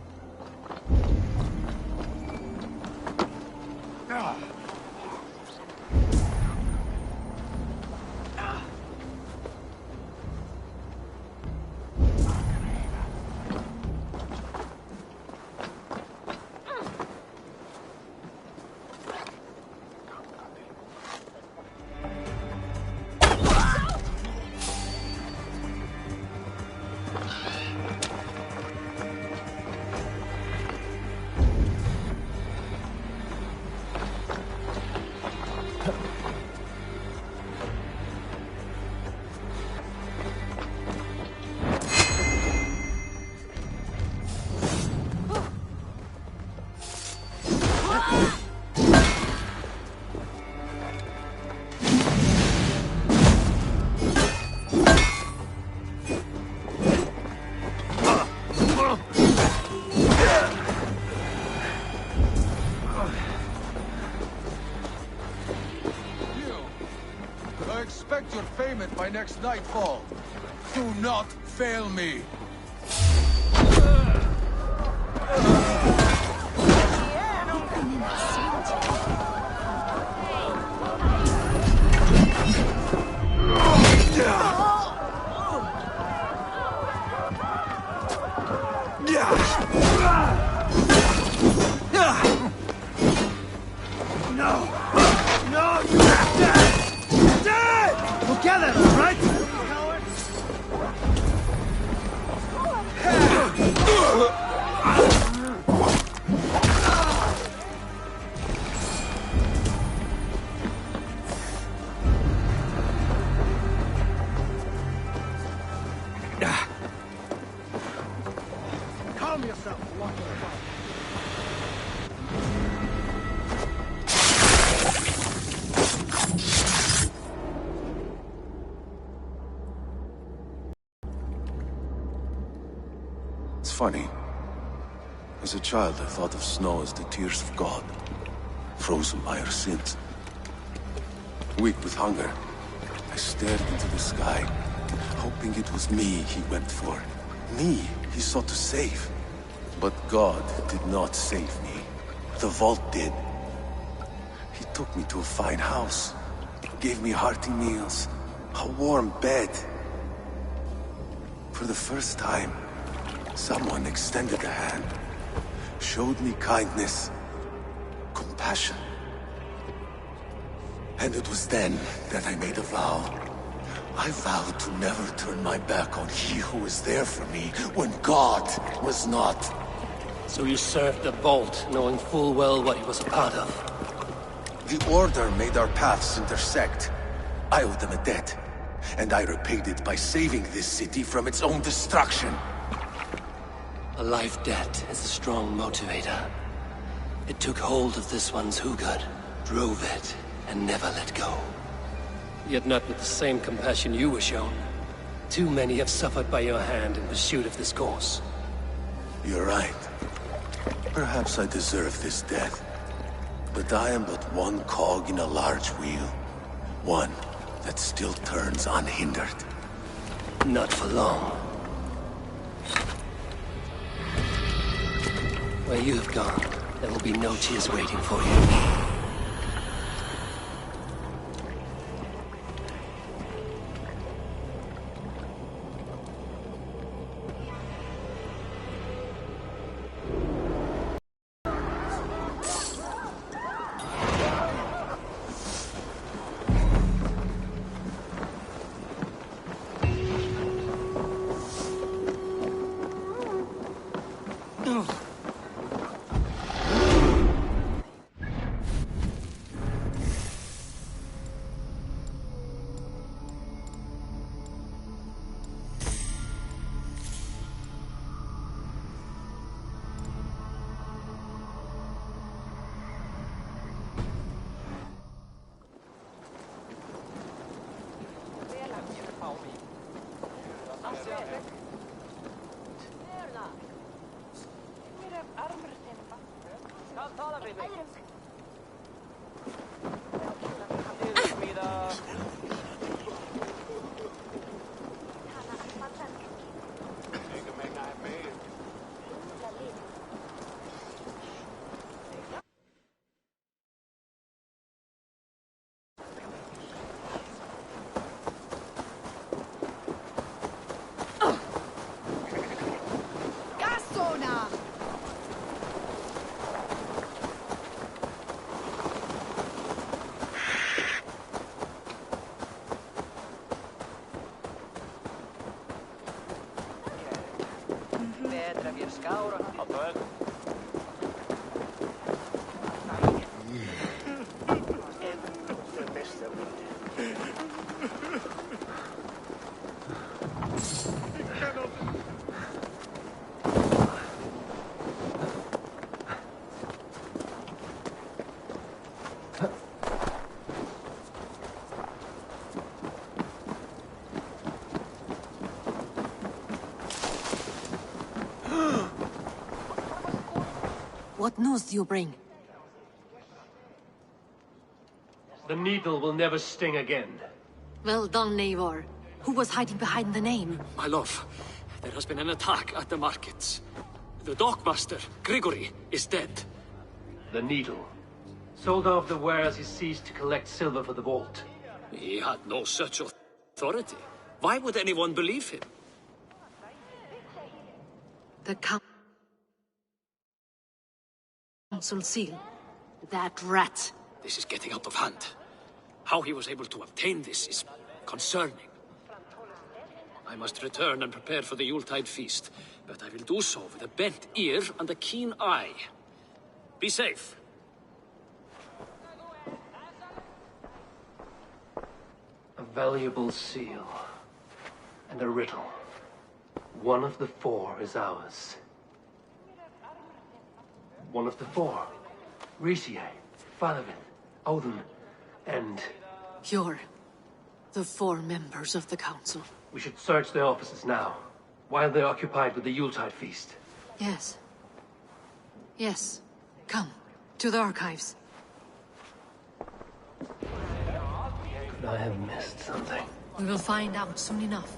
Speaker 2: Expect your payment by next nightfall. Do not fail me.
Speaker 20: Together, right? Calm yourself, walking about.
Speaker 2: It's funny. As a child, I thought of snow as the tears of God, frozen by our sins. Weak with hunger, I stared into the sky, hoping it was me he went for. Me he sought to save. But God did not save me. The vault did. He took me to a fine house, gave me hearty meals, a warm bed. For the first time, someone extended a hand, showed me kindness, compassion. And it was then that I made a vow. I vowed to never turn my back on he who was there for me when God was not.
Speaker 1: So you served the Vault, knowing full well what he was a part of.
Speaker 2: The Order made our paths intersect. I owed them a debt, and I repaid it by saving this city from its own destruction.
Speaker 1: A life debt is a strong motivator. It took hold of this one's Hugad, drove it, and never let go. Yet not with the same compassion you were shown. Too many have suffered by your hand in pursuit of this course.
Speaker 2: You're right. Perhaps I deserve this death. But I am but one cog in a large wheel. One that still turns unhindered.
Speaker 1: Not for long. Where you have gone, there will be no tears waiting for you.
Speaker 12: What news do you bring?
Speaker 1: The needle will never sting again.
Speaker 12: Well done, Eivor. Who was hiding behind the name?
Speaker 13: My love, there has been an attack at the markets. The dockmaster, Grigory, is dead.
Speaker 1: The needle. Sold off the wares he seized to collect silver for the vault.
Speaker 13: He had no such authority. Why would anyone believe him?
Speaker 12: The Council seal. That rat.
Speaker 13: This is getting out of hand. How he was able to obtain this is concerning. I must return and prepare for the Yuletide feast, but I will do so with a bent ear and a keen eye. Be safe.
Speaker 1: A valuable seal. And a riddle. One of the four is ours. One of the four. Rishi, Faravin, Odin, and...
Speaker 12: You're the four members of the Council.
Speaker 1: We should search their offices now, while they're occupied with the Yuletide feast.
Speaker 12: Yes. Yes. Come, to the archives.
Speaker 1: Could I have missed something?
Speaker 12: We will find out soon enough.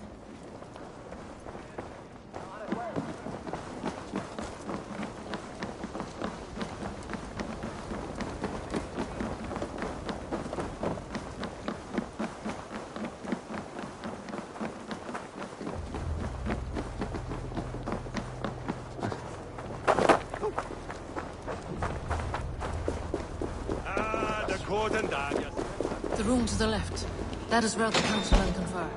Speaker 12: The room to the left. That is where the Council will confer.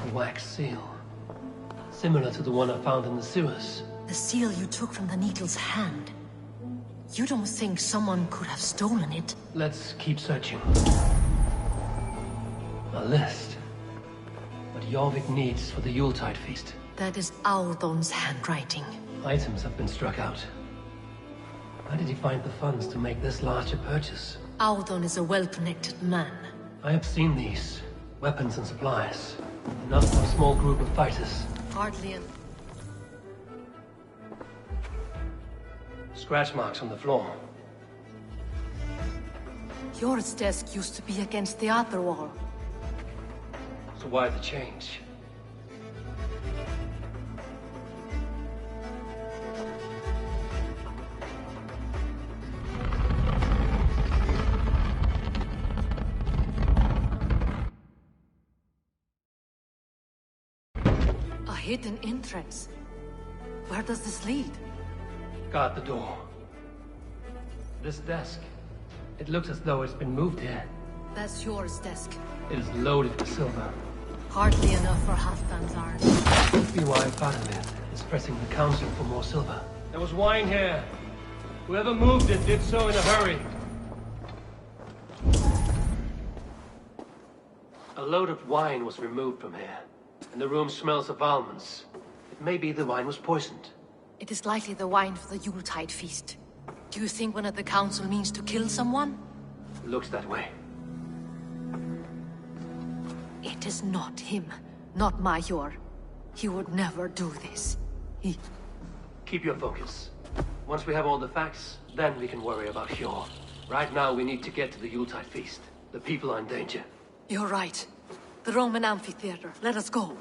Speaker 1: A wax seal. Similar to the one I found in the sewers.
Speaker 12: The seal you took from the needle's hand. You don't think someone could have stolen it?
Speaker 1: Let's keep searching. A list. What Jorvik needs for the Yuletide feast.
Speaker 12: That is Audon's handwriting.
Speaker 1: Items have been struck out. How did he find the funds to make this larger purchase?
Speaker 12: Audon is a well-connected man.
Speaker 1: I have seen these. Weapons and supplies. Enough for a small group of fighters.
Speaker 12: Hardly an...
Speaker 1: Scratch marks on the floor.
Speaker 12: Yours desk used to be against the other wall.
Speaker 1: So why the change?
Speaker 12: A hidden entrance. Where does this lead?
Speaker 1: Guard the door. This desk. It looks as though it's been moved here.
Speaker 12: That's yours desk.
Speaker 1: It is loaded with silver.
Speaker 12: Hardly enough for Halfdan's army.
Speaker 1: Could be why Faravin is pressing the council for more silver. There was wine here. Whoever moved it did so in a hurry. A load of wine was removed from here, and the room smells of almonds. It may be the wine was poisoned.
Speaker 12: It is likely the wine for the Yuletide feast. Do you think one of the council means to kill someone?
Speaker 1: Looks that way.
Speaker 12: It is not him. Not Major. He would never do this. He...
Speaker 1: Keep your focus. Once we have all the facts, then we can worry about Hjor. Right now, we need to get to the Yuletide feast. The people are in danger.
Speaker 12: You're right. The Roman amphitheater. Let us go.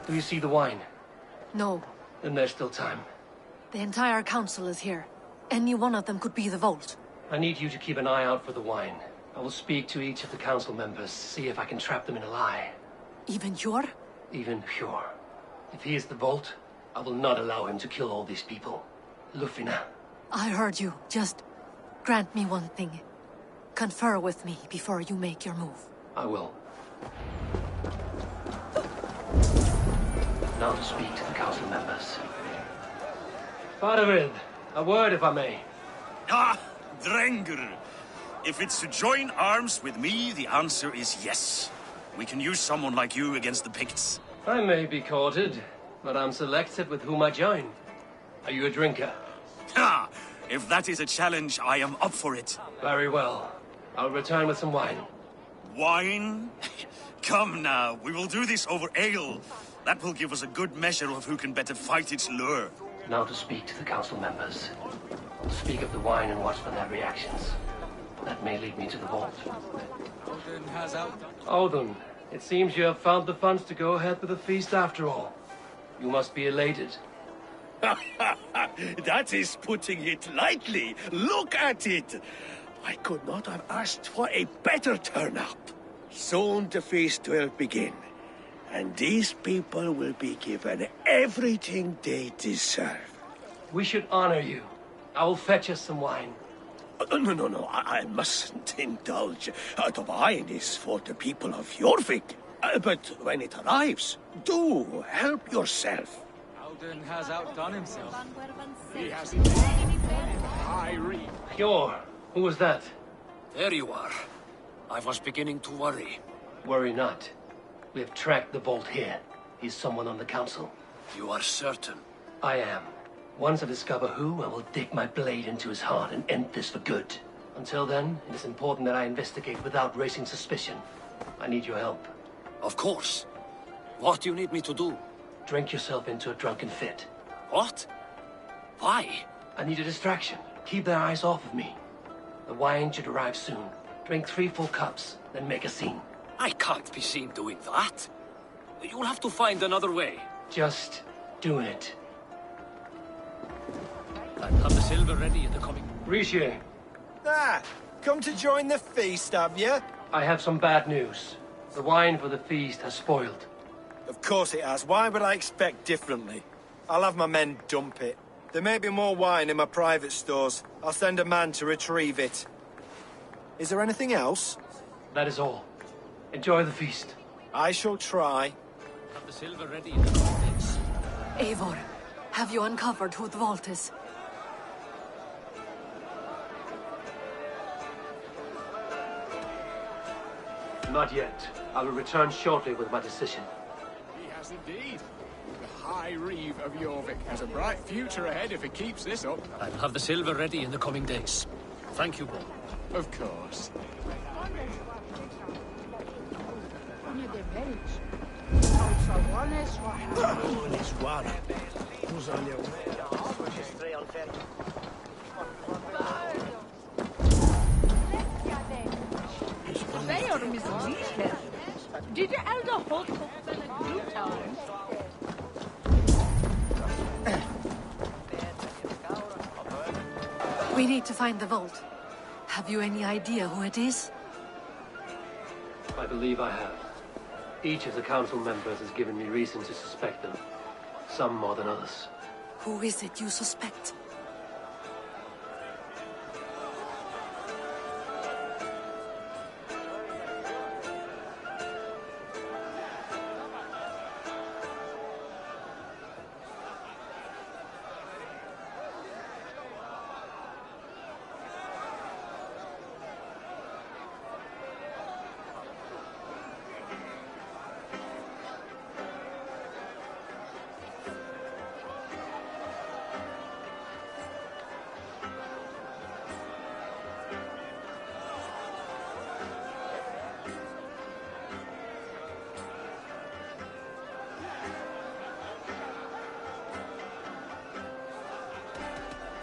Speaker 1: Do you see the wine?
Speaker 12: No.
Speaker 1: Then there's still time.
Speaker 12: The entire council is here. Any one of them could be the Vault.
Speaker 1: I need you to keep an eye out for the wine. I will speak to each of the council members, see if I can trap them in a lie.
Speaker 12: Even Hjor?
Speaker 1: Even Hjor. If he is the Vault, I will not allow him to kill all these people. Lufina.
Speaker 12: I heard you. Just grant me one thing. Confer with me before you make your move.
Speaker 1: I will. Now to speak to the council members. Faravid, a word if I may.
Speaker 14: Ah, Drengr. If it's to join arms with me, the answer is yes. We can use someone like you against the Picts.
Speaker 1: I may be courted, but I'm selected with whom I join. Are you a drinker?
Speaker 14: Ha! If that is a challenge, I am up for it.
Speaker 1: Very well. I'll return with some wine.
Speaker 14: Wine? Come now, we will do this over ale. That will give us a good measure of who can better fight its lure.
Speaker 1: Now to speak to the council members. I'll speak of the wine and watch for their reactions. That may lead me to the Vault. Odin, it seems you have found the funds to go ahead with the feast after all. You must be elated.
Speaker 17: That is putting it lightly. Look at it. I could not have asked for a better turnout. Soon the feast will begin. And these people will be given everything they deserve.
Speaker 1: We should honor you. I will fetch us some wine.
Speaker 17: No, I mustn't indulge. The wine is for the people of Jorvik. But when it arrives, do help yourself.
Speaker 3: Alden has outdone himself. He has
Speaker 1: Hjor, who was that?
Speaker 13: There you are. I was beginning to worry.
Speaker 1: Worry not. We have tracked the Vault here. He's someone on the council.
Speaker 13: You are certain?
Speaker 1: I am. Once I discover who, I will dig my blade into his heart and end this for good. Until then, it is important that I investigate without raising suspicion. I need your help.
Speaker 13: Of course. What do you need me to do?
Speaker 1: Drink yourself into a drunken fit.
Speaker 13: What? Why?
Speaker 1: I need a distraction. Keep their eyes off of me. The wine should arrive soon. Drink 3 full cups, then make a scene.
Speaker 13: I can't be seen doing that. You'll have to find another way.
Speaker 1: Just do it.
Speaker 13: I'll have the silver ready in the coming...
Speaker 1: Rishi.
Speaker 5: Ah, come to join the feast, have you?
Speaker 1: I have some bad news. The wine for the feast has spoiled.
Speaker 5: Of course it has. Why would I expect differently? I'll have my men dump it. There may be more wine in my private stores. I'll send a man to retrieve it. Is there anything else?
Speaker 1: That is all. Enjoy the feast.
Speaker 5: I shall try.
Speaker 13: Have the silver ready in the coming days.
Speaker 12: Eivor, have you uncovered who the Vault is?
Speaker 1: Not yet. I will return shortly with my decision.
Speaker 3: He has indeed. The High Reeve of Jorvik has a bright future ahead if he keeps this up.
Speaker 13: I'll have the silver ready in the coming days. Thank you, both.
Speaker 3: Of course.
Speaker 9: Did your elder hold blue town?
Speaker 12: We need to find the Vault. Have you any idea who it is?
Speaker 1: I believe I have. Each of the council members has given me reason to suspect them. some more than others.
Speaker 12: Who is it you suspect?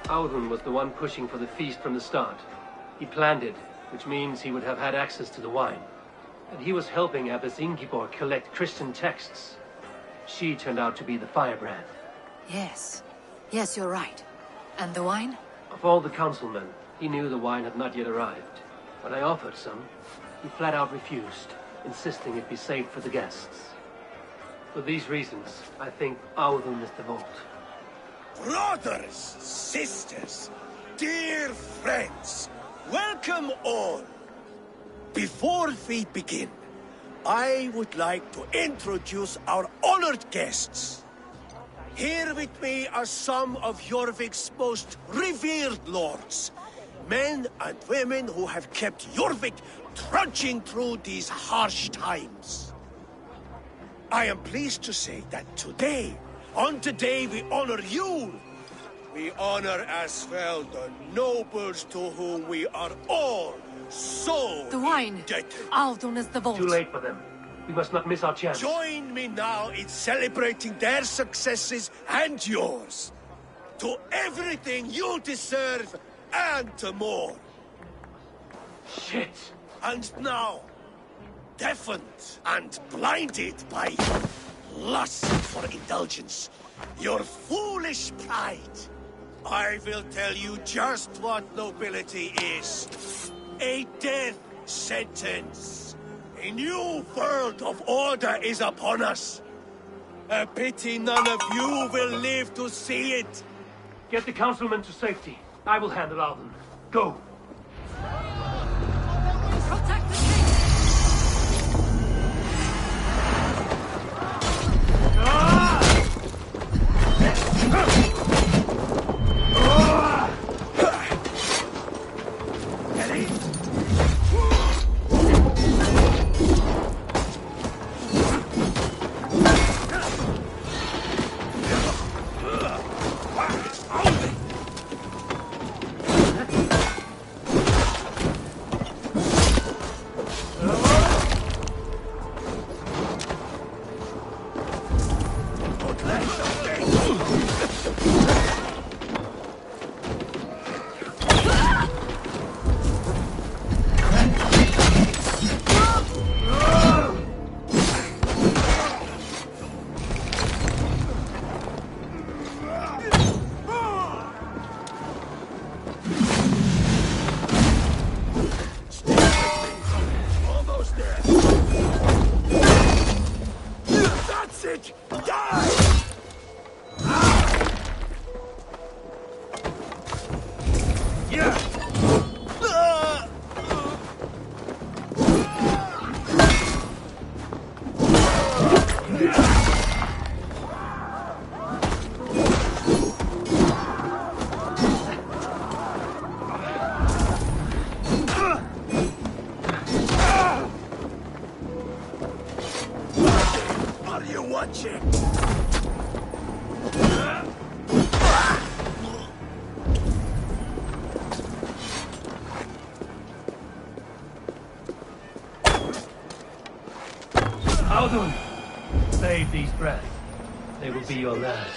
Speaker 1: Audun was the one pushing for the feast from the start. He planned it, which means he would have had access to the wine. And he was helping Abbess Ingibor collect Christian texts. She turned out to be the firebrand.
Speaker 12: Yes. Yes, you're right. And the wine?
Speaker 1: Of all the councilmen, he knew the wine had not yet arrived. When I offered some, he flat out refused, insisting it be saved for the guests. For these reasons, I think Audun is the vault.
Speaker 17: Brothers, sisters, dear friends, welcome all. Before we begin, I would like to introduce our honored guests. Here with me are some of Jorvik's most revered lords, men and women who have kept Jorvik trudging through these harsh times. I am pleased to say that today, on the day we honor you, we honor as well the nobles to whom we are all so
Speaker 12: the wine.
Speaker 17: indebted.
Speaker 12: Audun is the vault.
Speaker 1: Too late for them. We must not miss our chance.
Speaker 17: Join me now in celebrating their successes and yours. To everything you deserve and more.
Speaker 1: Shit!
Speaker 17: And now, deafened and blinded by lust for indulgence, your foolish pride, I will tell you just what nobility is. A death sentence. A new world of order is upon us. A pity none of you will live to see it.
Speaker 1: Get the councilmen to safety. I will handle Audun. Go!
Speaker 12: Protect the king!
Speaker 1: Audun! Save these breaths. They will be your last.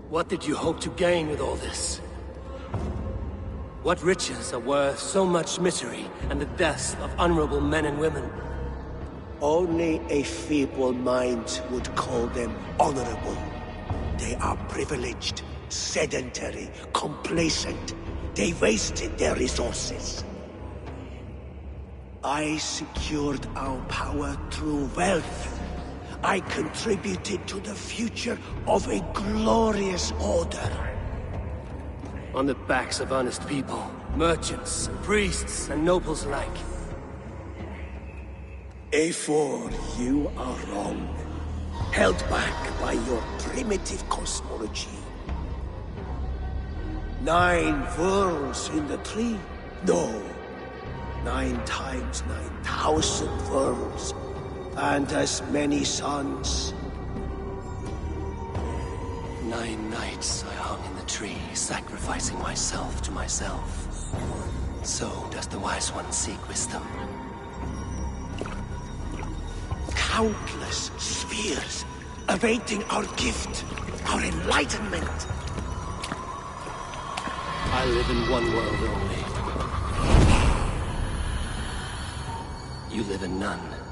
Speaker 17: What did you hope to gain with all this?
Speaker 1: What riches are worth so much misery and the deaths of honorable men and women?
Speaker 17: Only a feeble mind would call them honorable. They are privileged, sedentary, complacent. They wasted their resources. I secured our power through wealth. I contributed to the future of a glorious order.
Speaker 1: On the backs of honest people, merchants, priests, and nobles alike.
Speaker 17: A4, you are wrong. Held back by your primitive cosmology. 9 worlds in the tree? No. 9 times 9,000 worlds. And as many suns.
Speaker 1: 9 nights I hung in the tree, sacrificing myself to myself. So does the wise one seek wisdom.
Speaker 17: Countless spheres, awaiting our gift, our enlightenment.
Speaker 1: I live in one world only. You live in none.